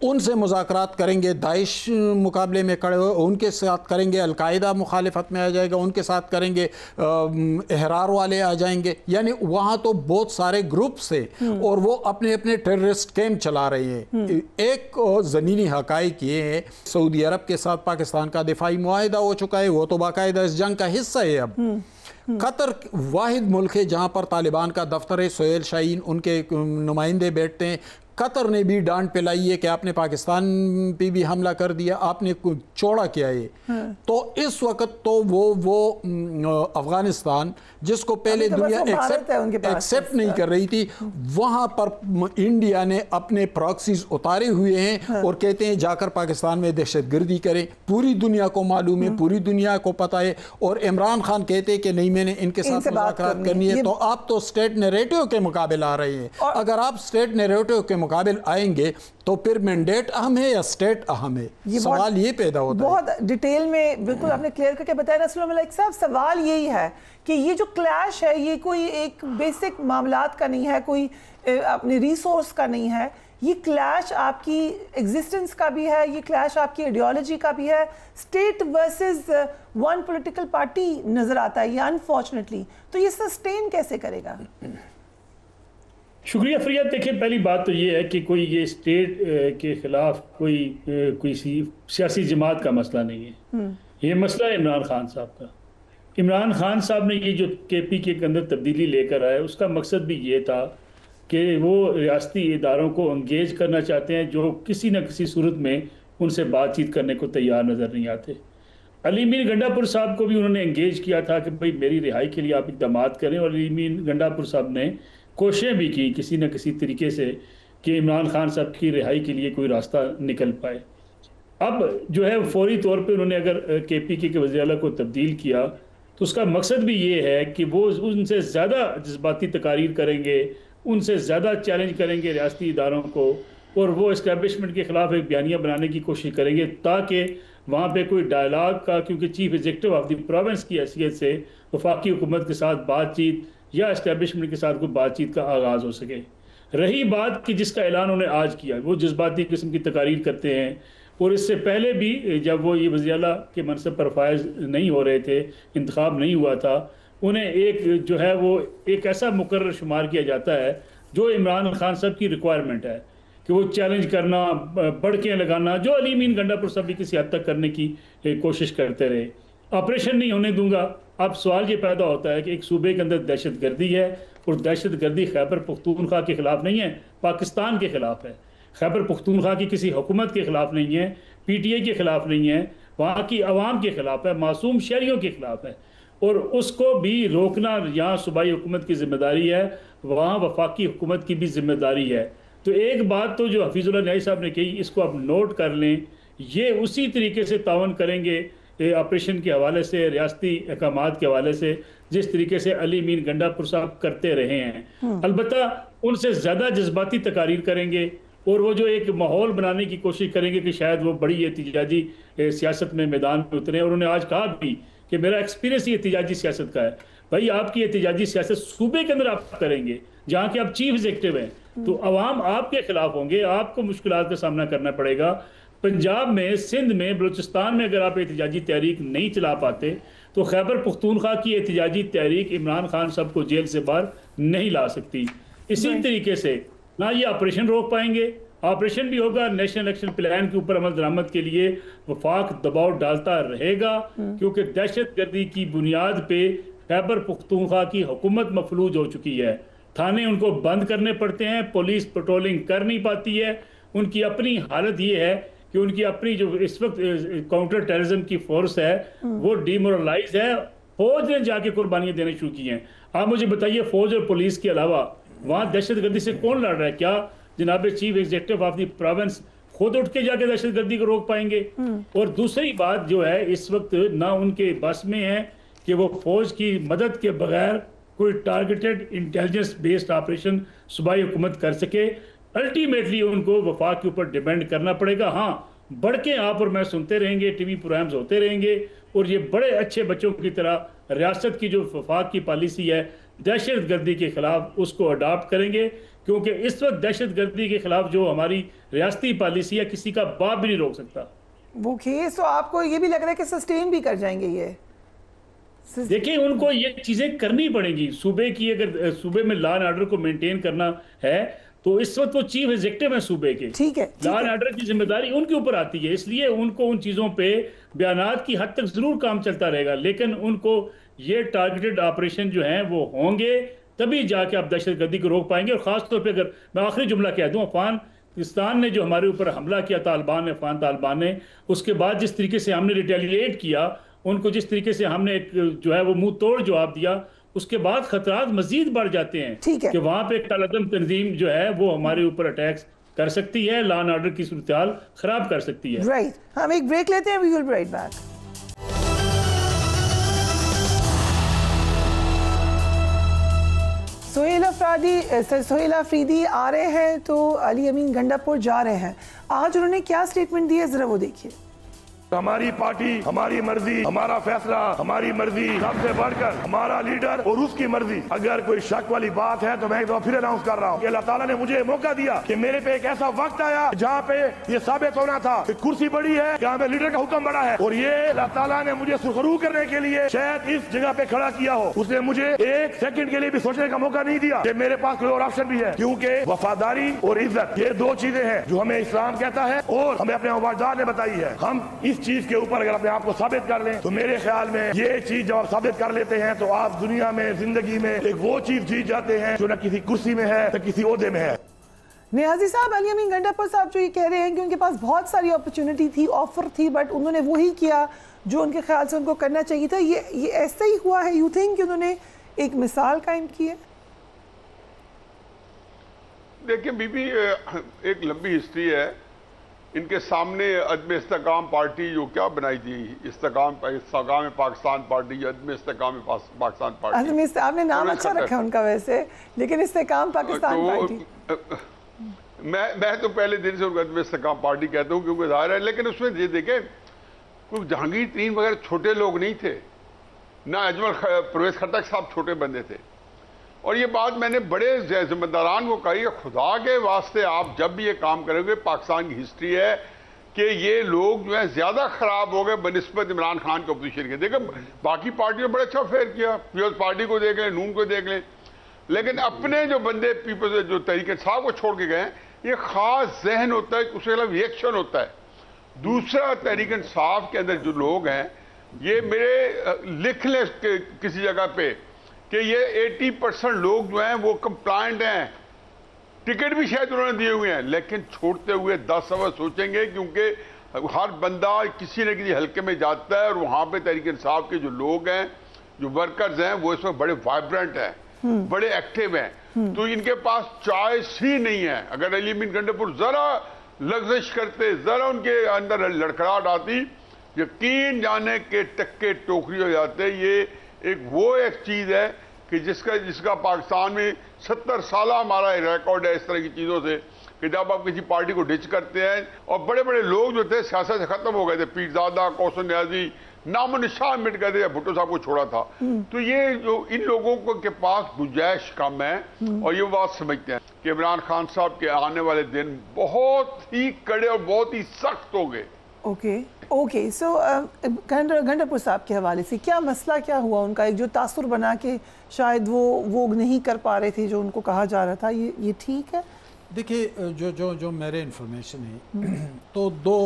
उनसे मुज़ाकरात करेंगे, दाइश मुकाबले में खड़े हो, उनके साथ करेंगे, अलकायदा मुखालिफत में आ जाएगा, के साथ करेंगे, एहरार वाले आ जाएंगे। यानी वहां तो बहुत सारे ग्रुप्स हैं और वो अपने अपने टेररिस्ट कैंप चला रहे हैं। एक ज़मीनी हक़ाइक़ ये है, सऊदी अरब के साथ पाकिस्तान का दिफाई मुआहिदा हो चुका है, वो तो बाकायदा इस जंग का हिस्सा है। अब कतर वाहिद मुल्क है जहाँ पर तालिबान का दफ्तर है, सोहेल शाहीन उनके नुमाइंदे बैठते हैं। कतर ने भी डांट पिलाई है कि आपने पाकिस्तान पे भी हमला कर दिया, आपने चौड़ा किया है। तो इस वक्त तो वो अफगानिस्तान जिसको पहले दुनिया एक्सेप्ट नहीं कर रही थी, वहां पर इंडिया ने अपने प्रॉक्सीज उतारे हुए हैं और कहते हैं जाकर पाकिस्तान में दहशतगर्दी करें। पूरी दुनिया को मालूम है, पूरी दुनिया को पता है। और इमरान खान कहते हैं कि नहीं, मैंने इनके साथ मुज़ाकरात करनी है। तो आप तो स्टेट नैरेटिव के मुकाबले आ रहे हैं। अगर आप स्टेट नैरेटिव के मुकाबले आएंगे तो फिर मैंडेट अहम है या स्टेट अहम है? सवाल ये पैदा होता है। बहुत डिटेल में बिल्कुल आपने क्लियर करके बताया नसरुल्लाह मलिक साहब। सवाल यही है कि ये जो क्लैश है ये कोई एक बेसिक मामलात का नहीं है, कोई अपने रिसोर्स का नहीं है। ये क्लैश आपकी एग्जिस्टेंस का भी है, ये क्लैश आपकी आइडियोलॉजी का भी है। State versus one political party नजर आता है ये अनफॉर्चुनेटली। तो ये सस्टेन कैसे करेगा? शुक्रिया फरियाद। देखिए, पहली बात तो ये है कि कोई ये स्टेट के खिलाफ कोई सियासी जमात का मसला नहीं है। ये मसला है इमरान खान साहब का। इमरान खान साहब ने ये जो KPK के अंदर तब्दीली लेकर आए, उसका मकसद भी ये था कि वो रियासती इदारों को इंगेज करना चाहते हैं जो किसी न किसी सूरत में उनसे बातचीत करने को तैयार नज़र नहीं आते। अली मीर गंडापुर साहब को भी उन्होंने इंगेज किया था कि भाई मेरी रिहाई के लिए आप इक़दाम करें, और अली मीर गंडापुर साहब ने कोशिशें भी की किसी न किसी तरीके से कि इमरान खान साहब की रिहाई के लिए कोई रास्ता निकल पाए। अब जो है फौरी तौर पे उन्होंने अगर KPK के वज़ीर आला को तब्दील किया तो उसका मकसद भी ये है कि वो उनसे ज़्यादा जज्बाती तकारीर करेंगे, उनसे ज़्यादा चैलेंज करेंगे रियासती इदारों को, और वो इस्टेब्लिशमेंट के ख़िलाफ़ एक बयानिया बनाने की कोशिश करेंगे ताकि वहाँ पे कोई डायलाग का, क्योंकि chief executive of the province की हैसियत से वफाकी हुकूमत के साथ बातचीत या इस्टेब्लिशमेंट के साथ कोई बातचीत का आगाज़ हो सके। रही बात कि जिसका ऐलान उन्होंने आज किया, वो जज्बाती किस्म की तकारीर करते हैं, और इससे पहले भी जब वो ये वज़ीर आला के मनसब पर फायज नहीं हो रहे थे, इंतखाब नहीं हुआ था, उन्हें एक जो है वो एक ऐसा मुकर्रर शुमार किया जाता है जो इमरान खान साहब की रिक्वायरमेंट है कि वो चैलेंज करना, बढ़के लगाना, जो अली मीन गंडापुर साहब भी किसी हद तक करने की कोशिश करते रहे। ऑपरेशन नहीं होने दूंगा। अब सवाल ये पैदा होता है कि एक सूबे के अंदर दहशत गर्दी है, और दहशत गर्दी खैबर पख्तूनख्वा के खिलाफ नहीं है, पाकिस्तान के खिलाफ है। खैबर पख्तूनख्वा की किसी हुकूमत के खिलाफ नहीं है, PTI के खिलाफ नहीं है, वहाँ की आवाम के खिलाफ है, मासूम शहरियों के खिलाफ है, और उसको भी रोकना यहाँ सूबाई हुकूमत की जिम्मेदारी है, वहाँ वफाकी हुकूमत की भी जिम्मेदारी है। तो एक बात तो जो हफीजुल्लाह न्याई साहब ने कही, इसको आप नोट कर लें, ये उसी तरीके से तावन करेंगे ऑपरेशन के हवाले से, रियासती अहकामात के हवाले से, जिस तरीके से अली मीर गंडापुर साहब करते रहे हैं। अलबत्ता उनसे ज़्यादा जज्बाती तकारीर करेंगे, और वो जो एक माहौल बनाने की कोशिश करेंगे कि शायद वो बड़ी एहतिजाजी सियासत में मैदान में उतरे। और उन्होंने आज कहा भी कि मेरा एक्सपीरियंस ये एहतिजाजी सियासत का है। भाई, आपकी एहतिजाजी सियासत सूबे के अंदर आप करेंगे जहाँ के आप चीफ एग्जीक्यूटिव हैं, तो अवाम आपके खिलाफ होंगे, आपको मुश्किलात का सामना करना पड़ेगा। पंजाब में, सिंध में, बलूचिस्तान में अगर आप एहतिजाजी तहरीक नहीं चला पाते तो खैबर पख्तूनख्वा की एहतिजाजी तहरीक इमरान खान साहब को जेल से बाहर नहीं ला सकती। इसी तरीके से ना ये ऑपरेशन रोक पाएंगे, ऑपरेशन भी होगा, नेशनल इलेक्शन प्लान के ऊपर अमल दरामद के लिए वफाक दबाव डालता रहेगा, क्योंकि दहशत गर्दी की बुनियाद पे खैबर पख्तूनख्वा की हुकूमत मफलूज हो चुकी है। थाने उनको बंद करने पड़ते हैं, पुलिस पेट्रोलिंग कर नहीं पाती है, उनकी अपनी हालत ये है कि उनकी अपनी जो इस वक्त काउंटर टेररिज्म की फोर्स है वो डिमोरलाइज है। फौज ने जाके कुर्बानियां देनी शुरू की हैं। आप मुझे बताइए, फौज और पुलिस के अलावा वहाँ दहशतगर्दी से कौन लड़ रहा है? क्या जनाब chief executive of the province खुद उठ के जाके दहशतगर्दी को रोक पाएंगे? और दूसरी बात जो है, इस वक्त ना उनके बस में है कि वो फौज की मदद के बगैर कोई टारगेटेड इंटेलिजेंस बेस्ड ऑपरेशन सूबाई हुकूमत कर सके। अल्टीमेटली उनको वफाक के ऊपर डिपेंड करना पड़ेगा। हाँ, बढ़ के आप और मैं सुनते रहेंगे, टीवी प्रोग्राम्स होते रहेंगे, और ये बड़े अच्छे बच्चों की तरह रियासत की जो वफाक की पॉलिसी है दहशत गर्दी के खिलाफ, उसको अडॉप्ट करेंगे, क्योंकि इस वक्त दहशत गर्दी के खिलाफ जो हमारी रियासती पॉलिसी है किसी का बाप भी नहीं रोक सकता। वो केस तो आपको ये भी लग रहा है कि सस्टेन भी कर जाएंगे ये? देखिए, उनको ये चीजें करनी पड़ेंगी। सूबे की अगर सूबे में लॉ एंड ऑर्डर को मेंटेन करना है तो इस वक्त वो चीफ एग्जीक्यूटिव है सूबे के, ठीक है, लॉ एंड ऑर्डर की जिम्मेदारी उनके ऊपर आती है, इसलिए उनको उन चीजों पे बयानात की हद तक जरूर काम चलता रहेगा, लेकिन उनको ये टारगेटेड ऑपरेशन जो हैं वो होंगे तभी जाके आप दहशत गर्दी को रोक पाएंगे। और ख़ासतौर पर अगर मैं आखिरी जुमला कह दूँ, अफगानिस्तान ने जो हमारे ऊपर हमला किया अफगान तालिबान ने, उसके बाद जिस तरीके से हमने रिटेलिएट किया, उनको जिस तरीके से हमने एक जो है वो मुंह तोड़ जवाब दिया, उसके बाद खतरात मजीद बढ़ जाते हैं कि वहां पे एक तालिबान तंजीम जो है वो हमारे ऊपर अटैक्स कर सकती है, लॉ एंड ऑर्डर की सूरत खराब कर सकती है। राइट, हम एक ब्रेक लेते हैं, we will be right back. Sohail Afridi आ रहे हैं तो अली अमीन गंडापुर जा रहे हैं। आज उन्होंने क्या स्टेटमेंट दी है, जरा वो देखिए। हमारी पार्टी, हमारी मर्जी, हमारा फैसला, हमारी मर्जी, सबसे बढ़कर हमारा लीडर और उसकी मर्जी। अगर कोई शक वाली बात है तो मैं एक बार फिर अनाउंस कर रहा हूँ कि अल्लाह ताला ने मुझे मौका दिया कि मेरे पे एक ऐसा वक्त आया जहाँ पे ये साबित होना था कि कुर्सी बड़ी है, यहाँ पे लीडर का हुक्म बड़ा है। और ये अल्लाह ताला ने मुझे सुखरू करने के लिए शायद इस जगह पे खड़ा किया हो। उसने मुझे एक सेकंड के लिए भी सोचने का मौका नहीं दिया कि मेरे पास कोई और ऑप्शन भी है, क्योंकि वफादारी और इज्जत ये दो चीजें हैं जो हमें इस्लाम कहता है और हमें अपने अवाजदार ने बताई है। हम इस चीज के ऊपर अगर अपने आप को साबित कर लें तो मेरे ख्याल में ये चीज जब आप साबित कर लेते हैं तो आप दुनिया में, जिंदगी में एक वो चीज जीत जाते हैं जो न किसी कुर्सी में है न किसी ओहदे में है। नियाजी साहब, अली अमीन गंडापुर साहब जो ये कह रहे हैं कि उनके पास बहुत सारी अपॉर्चुनिटी थी, ऑफर थी, बट उन्होंने वही किया जो उनके ख्याल से उनको करना चाहिए था। ये ऐसा ही हुआ है? यू थिंक कि उन्होंने एक मिसाल कायम की है? देखिए बीबी, एक लंबी हिस्ट्री है। इनके सामने अदम इस्तेकाम पार्टी जो क्या बनाई थी, इस्तेकाम पाकिस्तान पार्टी, अदम इस्तेकाम पाकिस्तान पार्टी। आपने नाम अच्छा रखा उनका वैसे, लेकिन इस्तेकाम पाकिस्तान पार्टी। मैं तो पहले दिन से उनको अदम इस्तेकाम पार्टी कहता हूँ क्योंकि जाहिर है। लेकिन उसमें ये देखें, कोई जहांगीर तरीन वगैरह छोटे लोग नहीं थे, ना अजमल परवेज खट्टक साहब छोटे बंदे थे। और ये बात मैंने बड़े जिम्मेदारान को कही, खुदा के वास्ते आप जब भी ये काम करोगे, पाकिस्तान की हिस्ट्री है कि ये लोग जो है ज्यादा खराब हो गए बनिस्बत इमरान खान के अपोजिशन के। देखो बाकी पार्टियों ने बड़ा अच्छा फेयर किया, पीपल्स पार्टी को देख लें, नून को देख लें, लेकिन अपने जो बंदे पीपल्स जो तरीके इंसाफ को छोड़ के गए, ये खास जहन होता है, उसके खिलाफ रिएक्शन होता है। दूसरा, तहरीक इंसाफ के अंदर जो लोग हैं, ये मेरे लिख लें किसी जगह पे कि ये 80% लोग जो हैं वो कंप्लायंट हैं, टिकट भी शायद उन्होंने दिए हुए हैं, लेकिन छोड़ते हुए 10 सवा सोचेंगे, क्योंकि हर बंदा किसी न किसी हल्के में जाता है और वहां पे तहरीक इंसाफ के जो लोग हैं, जो वर्कर्स हैं, वो इस वक्त बड़े वाइब्रेंट हैं, बड़े एक्टिव हैं। तो इनके पास चॉइस ही नहीं है। अगर अली अमीन गंडापुर जरा लग्जिश करते, जरा उनके अंदर लड़खड़ाहट आती, यकीन जाने के टक्के टोकरी हो जाते। ये एक चीज है कि जिसका पाकिस्तान में 70 साल हमारा रिकॉर्ड है इस तरह की चीजों से, कि जब आप किसी पार्टी को डिच करते हैं, और बड़े बड़े लोग जो थे सियासत से खत्म हो गए थे, पीरजादा, कौसर न्याजी, नामो निशान मिट गए थे जब भुट्टो साहब को छोड़ा था। तो ये जो इन लोगों के पास गुंजाइश कम है, और ये बात समझते हैं कि इमरान खान साहब के आने वाले दिन बहुत ही कड़े और बहुत ही सख्त हो गए। ओके, सो गंडापुर साहब के हवाले से क्या मसला क्या हुआ उनका? एक जो तासुर बना के शायद वो नहीं कर पा रहे थे जो उनको कहा जा रहा था, ये ठीक है? देखिए, जो मेरे इन्फॉर्मेशन है तो दो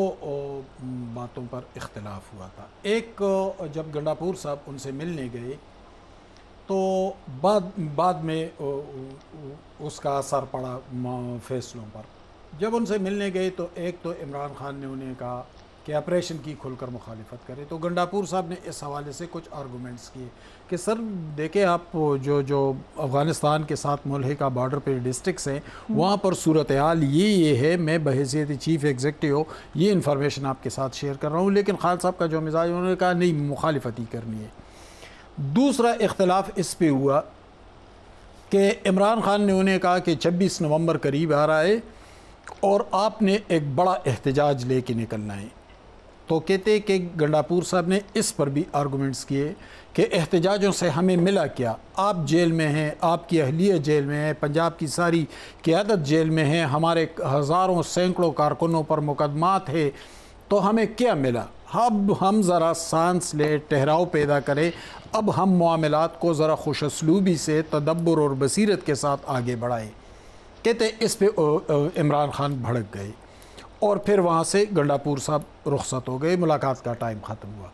बातों पर इख्तिलाफ हुआ था। एक, जब गंडापुर साहब उनसे मिलने गए तो बाद में उसका असर पड़ा फैसलों पर। जब उनसे मिलने गए तो एक तो इमरान खान ने उन्हें कहा कि ऑपरेशन की खुलकर मुखालिफत करे, तो गंडापुर साहब ने इस हवाले से कुछ आर्गूमेंट्स किए कि सर देखें, आप जो अफ़गानिस्तान के साथ मुल्हिका बॉर्डर पे डिस्ट्रिक्ट्स हैं, वहाँ पर सूरत हाल ये है, मैं बहैसियत चीफ़ एग्जीक्यूटिव ये इन्फॉर्मेशन आपके साथ शेयर कर रहा हूँ। लेकिन खान साहब का जो मिजाज, उन्होंने कहा नहीं, मुखालिफत ही करनी है। दूसरा इख्तलाफ इस पे हुआ कि इमरान खान ने उन्हें कहा कि 26 नवंबर करीब आ रहा है और आपने एक बड़ा एहतजाज लेके निकलना है। तो कहते कि गंडापुर साहब ने इस पर भी आर्गूमेंट्स किए कि एहतजाजों से हमें मिला क्या, आप जेल में हैं, आपकी अहलियत जेल में है, पंजाब की सारी क़यादत जेल में है, हमारे हज़ारों सैकड़ों कारकुनों पर मुकदमात है, तो हमें क्या मिला? अब हम ज़रा सांस ले, ठहराव पैदा करें, अब हम मामलात को ज़रा खुशअस्लूबी से, तदब्बर और बसीरत के साथ आगे बढ़ाएं। कहते इस पे इमरान खान भड़क गए और फिर वहाँ से गंडापुर साहब रुखसत हो गए, मुलाकात का टाइम ख़त्म हुआ।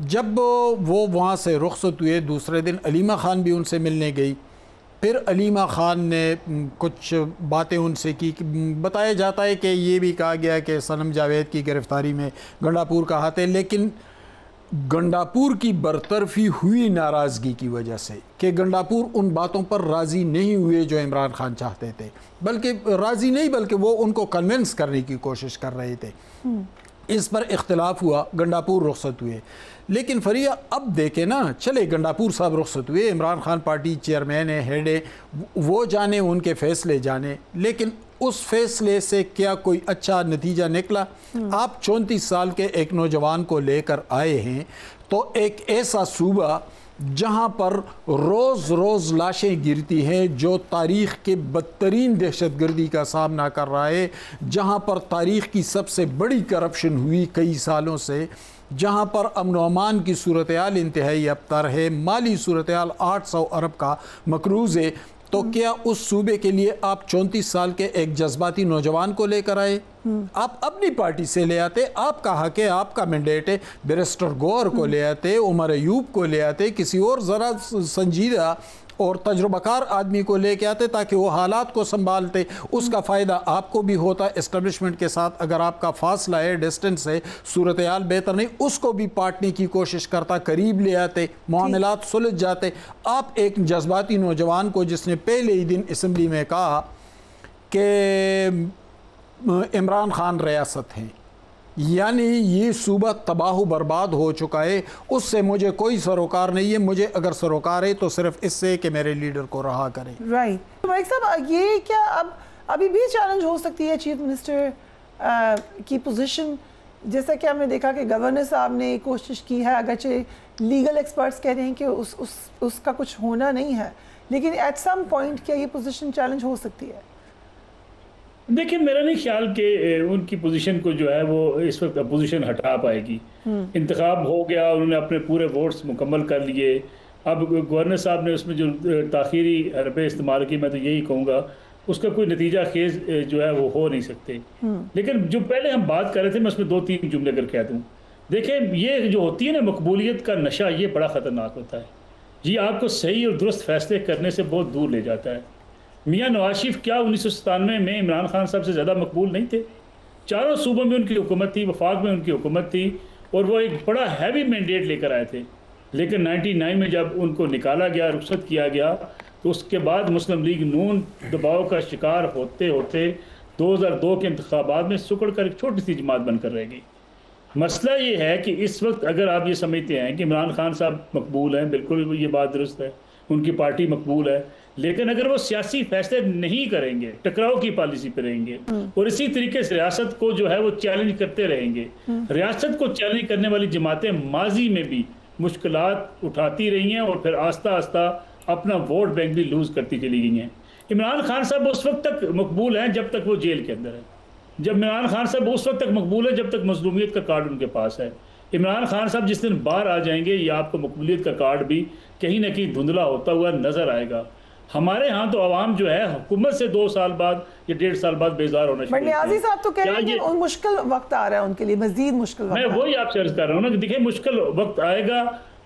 जब वो वहाँ से रुखसत हुए, दूसरे दिन अलीमा खान भी उनसे मिलने गई फिर अलीमा ख़ान ने कुछ बातें उनसे की। बताया जाता है कि ये भी कहा गया कि सनम जावेद की गिरफ़्तारी में गंडापुर का हाथ है, लेकिन गंडापुर की बरतरफी हुई नाराज़गी की वजह से कि गंडापुर उन बातों पर राज़ी नहीं हुए जो इमरान खान चाहते थे, बल्कि राज़ी नहीं बल्कि वो उनको कन्विंस करने की कोशिश कर रहे थे। इस पर इख्तिलाफ हुआ, गंडापुर रुखसत हुए। लेकिन फरिया अब देखे ना, चले गंडापुर साहब रुखसत हुए, इमरान खान पार्टी चेयरमैन है, हेड है, वो जाने उनके फ़ैसले जाने, लेकिन उस फैसले से क्या कोई अच्छा नतीजा निकला? आप 34 साल के एक नौजवान को लेकर आए हैं, तो एक ऐसा सूबा जहां पर रोज़ रोज़ लाशें गिरती हैं, जो तारीख़ के बदतरीन दहशतगर्दी का सामना कर रहा है, जहां पर तारीख़ की सबसे बड़ी करप्शन हुई कई सालों से, जहां पर अमन व अमान की सूरत हाल इंतहाई अबतर है, माली सूरत हाल 800 अरब का मकरूज़ है, तो क्या उस सूबे के लिए आप 34 साल के एक जज्बाती नौजवान को लेकर आए? आप अपनी पार्टी से ले आते, आपका हक है, आपका मैंडेट है, बैरिस्टर गौहर को ले आते, उमर अयूब को ले आते, किसी और ज़रा संजीदा और तजुर्बाकार आदमी को लेके आते ताकि वो हालात को संभालते। उसका फ़ायदा आपको भी होता, इस्टेब्लिशमेंट के साथ अगर आपका फासला है, डिस्टेंस है, सूरत हाल बेहतर नहीं, उसको भी पाटने की कोशिश करता, करीब ले आते, मामलात सुलझ जाते। आप एक जज्बाती नौजवान को जिसने पहले ही दिन असम्बली में कहा कि इमरान खान रियासत हैं, यानी ये सूबा तबाह बर्बाद हो चुका है, उससे मुझे कोई सरोकार नहीं है, मुझे अगर सरोकार है तो सिर्फ इससे कि मेरे लीडर को रहा करें। राइट। तो मलिक साहब, ये क्या अब अभी भी चैलेंज हो सकती है चीफ मिनिस्टर की पोजीशन? जैसा कि हमने देखा कि गवर्नर साहब ने कोशिश की है, अगरचे लीगल एक्सपर्ट्स कह रहे हैं कि उसका कुछ होना नहीं है, लेकिन एट सम पॉइंट क्या ये पोजीशन चैलेंज हो सकती है? देखिए, मेरा नहीं ख्याल कि उनकी पोजीशन को जो है वो इस वक्त अपोजिशन हटा पाएगी। इंतखाब हो गया, उन्होंने अपने पूरे वोट्स मुकम्मल कर लिए। अब गवर्नर साहब ने उसमें जो ताखीरी हरबे इस्तेमाल की, मैं तो यही कहूँगा उसका कोई नतीजा खेज जो है वो हो नहीं सकते। लेकिन जो पहले हम बात कर रहे थे, मैं उसमें 2-3 जुमले कर कह दूँ। देखिए, ये जो होती है ना मकबूलियत का नशा, ये बड़ा ख़तरनाक होता है। ये आपको सही और दुरुस्त फैसले करने से बहुत दूर ले जाता है। मियाँ नवाज शरीफ क्या 1997 में इमरान खान साहब से ज़्यादा मकबूल नहीं थे? चारों सूबों में उनकी हुकूमत थी, वफाक में उनकी हुकूमत थी, और वो एक बड़ा हैवी मैंडेट लेकर आए थे। लेकिन 99 में जब उनको निकाला गया, रुखसत किया गया, तो उसके बाद मुस्लिम लीग नून दबाव का शिकार होते होते 2002 के इंतखाबात में सुकड़ कर एक छोटी सी जमात बनकर रह गई। मसला ये है कि इस वक्त अगर आप ये समझते हैं कि इमरान खान साहब मकबूल हैं, बिल्कुल ये बात दुरुस्त है, उनकी पार्टी मकबूल है, लेकिन अगर वो सियासी फैसले नहीं करेंगे, टकराव की पॉलिसी पे रहेंगे और इसी तरीके से रियासत को जो है वो चैलेंज करते रहेंगे, रियासत को चैलेंज करने वाली जमातें माजी में भी मुश्किलात उठाती रही हैं और फिर आस्ता आस्ता अपना वोट बैंक भी लूज करती चली गई हैं। इमरान खान साहब उस वक्त तक मकबूल हैं जब तक वो जेल के अंदर है। जब इमरान खान साहब उस वक्त तक मकबूल है जब तक मजलूमियत का कार्ड उनके पास है। इमरान खान साहब जिस दिन बाहर आ जाएंगे, या आपको मकबूलियत का कार्ड भी कहीं ना कहीं धुंधला होता हुआ नजर आएगा। हमारे यहाँ तो आवाम जो है हुकूमत से 2 साल बाद या 1.5 साल बाद बेजार होना शुरू। नियाज़ी साहब तो कह रहे हैं कि मुश्किल वक्त आ रहा है उनके लिए, मजीद मुश्किल वक्त। मैं वही आपसे अर्ज कर रहा हूँ ना कि देखिए, मुश्किल वक्त आएगा,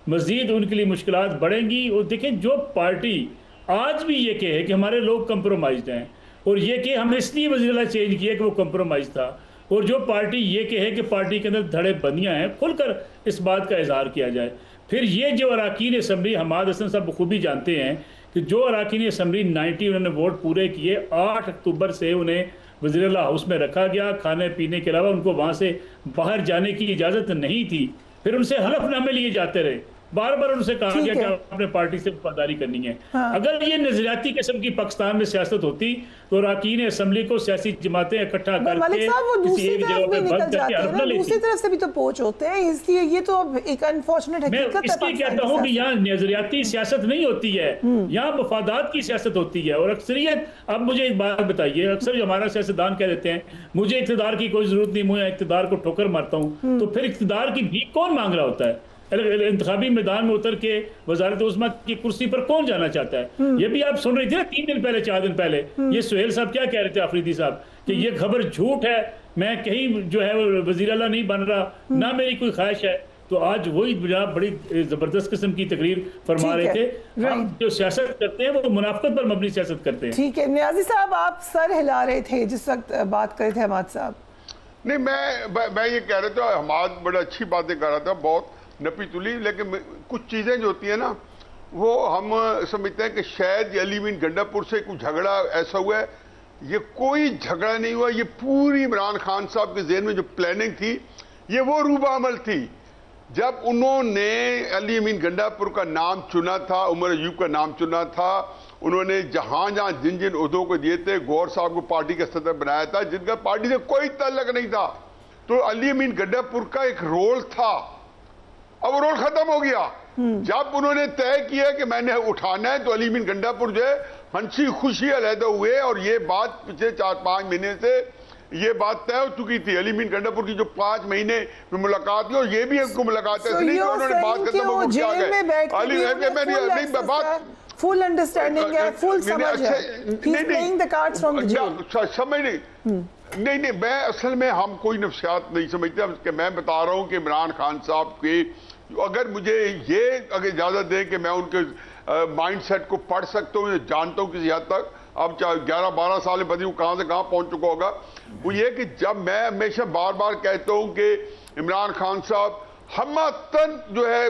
मजीद उनके लिए मुश्किलात बढ़ेंगी। और देखें, जो पार्टी आज भी ये कहे कि हमारे लोग कंप्रोमाइज्ड हैं और ये कि हम इसलिए वज़ीर चेंज किया कि वो कंप्रोमाइज था, और जो पार्टी ये कहे कि पार्टी के अंदर धड़े बंदियाँ हैं, खुलकर इस बात का इजहार किया जाए। फिर ये जो अरकान असम्बली, हमाद हसन साहब खूबी जानते हैं कि जो अरकान असम्बली 90 उन्होंने वोट पूरे किए, 8 अक्टूबर से उन्हें वज़ीर हाउस में रखा गया। खाने पीने के अलावा उनको वहाँ से बाहर जाने की इजाज़त नहीं थी। फिर उनसे हलफनामे लिए जाते रहे, बार बार उनसे कहा गया कि आपने पार्टी से वफादारी करनी है। अगर ये नजरियाती किस्म की पाकिस्तान में सियासत होती तो अरकान असम्बली को सियासी जमातें इकट्ठा करके किसी एक जगह पे बंद करके हलफ न लेती। दूसरी तरफ से भी तो पोच होते हैं, इसलिए ये तो अब एक अनफॉर्चुनेट हकीकत है। मैं इसलिए कहता हूँ कि यहाँ नजरियाती सियासत नहीं होती है, यहाँ मफादात की सियासत होती है। और अक्सरियत, अब मुझे एक बात बताइए, अक्सर हमारा सियासतदान कह देते हैं मुझे इक़्तिदार की कोई जरूरत नहीं, मैं इक़्तिदार को ठोकर मारता हूँ। तो फिर इक़्तिदार की भीख कौन मांग रहा होता है? इंतखाबी मैदान में उतर के वजारत उस्मा की कुर्सी पर कौन जाना चाहता है? ये भी आप सुन रही थी ना 3 दिन पहले, 4 दिन पहले, ये सुहेल साहब क्या कह रहे थे, आफरीदी साहब, कि ये खबर झूठ है, मैं कहीं जो है वजीर आला नहीं बन रहा, ना मेरी कोई ख्वाहिश है। तो आज वही जनाब बड़ी जबरदस्त किस्म की तकरीर फरमा रहे थे। हम जो सियासत करते हैं वो मुनाफिकत पर मबनी सियासत करते हैं। ठीक है, नियाजी साहब आप सर हिला रहे थे जिस वक्त बात कर रहे थे हमाद साहब। नहीं, मैं ये कह रहा था, हमाद बड़ी अच्छी बातें कर रहा था, बहुत नपी तुली, लेकिन कुछ चीजें जो होती है ना वो हम समझते हैं कि शायद ये अली मीन गंडापुर से कुछ झगड़ा ऐसा हुआ है। ये कोई झगड़ा नहीं हुआ, ये पूरी इमरान खान साहब के ज़हन में जो प्लानिंग थी ये वो रूबा अमल थी। जब उन्होंने अली मीन गंडापुर का नाम चुना था, उमर अयूब का नाम चुना था, उन्होंने जहां जहां जिन जिन उहदों को दिए थे, गौर साहब को पार्टी का सदर बनाया था जिनका पार्टी से कोई ताल्लुक नहीं था, तो अली मीन गंडापुर का एक रोल था। अब वो रोल खत्म हो गया। जब उन्होंने तय किया कि मैंने उठाना है तो अली मीन गंडापुर जो है हंसी खुशी अलहदा हुए, और ये बात पिछले 4-5 महीने से ये बात तय हो चुकी थी। अली मीन गंडापुर की जो 5 महीने में मुलाकात हुई, और ये भी हमको मुलाकात है, नहीं कि उन्होंने बात खत्म हो गई। फुल अंडरस्टैंडिंग है, फुल समझ है, समझ नहीं, मैं असल में हम कोई नफ्सियात नहीं समझते कि मैं बता रहा हूं कि इमरान खान साहब के, अगर मुझे ये अगर इजाजत दें कि मैं उनके माइंड सेट को पढ़ सकता हूँ, जानता हूँ किसी हद तक, अब 11-12 साल में बदी कहां से कहां पहुंच चुका होगा, वो ये कि जब मैं हमेशा बार बार कहता हूं कि इमरान खान साहब हमतन जो है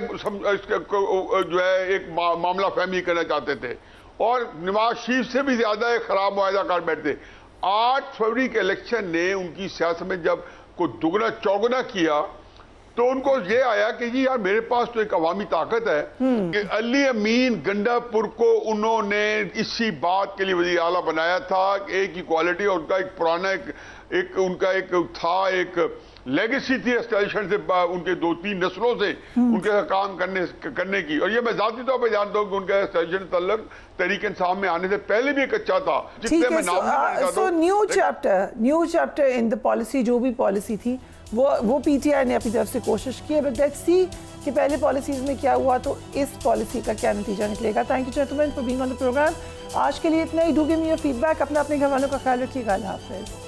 एक मामला फहमी करना चाहते थे, और नवाज शरीफ से भी ज्यादा एक खराब मुआहदा कर बैठते। 8 फरवरी के इलेक्शन ने उनकी सियासत में जब को दुगना चौगुना किया, तो उनको ये आया कि जी यार मेरे पास तो एक अवामी ताकत है कि अली अमीन गंडापुर को उन्होंने इसी बात के लिए वज़ीर आला बनाया था, एक ही क्वालिटी, और उनका एक पुराना एक उनका एक था, एक लेगेसी थी एस्टेब्लिशमेंट से, उनके 2-3 नस्लों से उनके साथ काम करने की। और ये मैं जाती तौर पर जानता हूँ कि उनका एस्टेब्लिशमेंट तल्लक तहरीक इंसाफ में आने से पहले भी एक अच्छा था, जिससे मैं नाम new chapter in the policy, जो भी पॉलिसी थी वो पीटीआई ने अपनी तरफ से कोशिश की है, बट लेट्स सी कि पहले पॉलिसीज में क्या हुआ, तो इस पॉलिसी का क्या नतीजा निकलेगा। Thank you gentleman for being on the program. आज के लिए इतना ही। Do give me your feedback. अपने घरवालों का ख्याल रखिएगा। अल्लाह हाफ़िज़।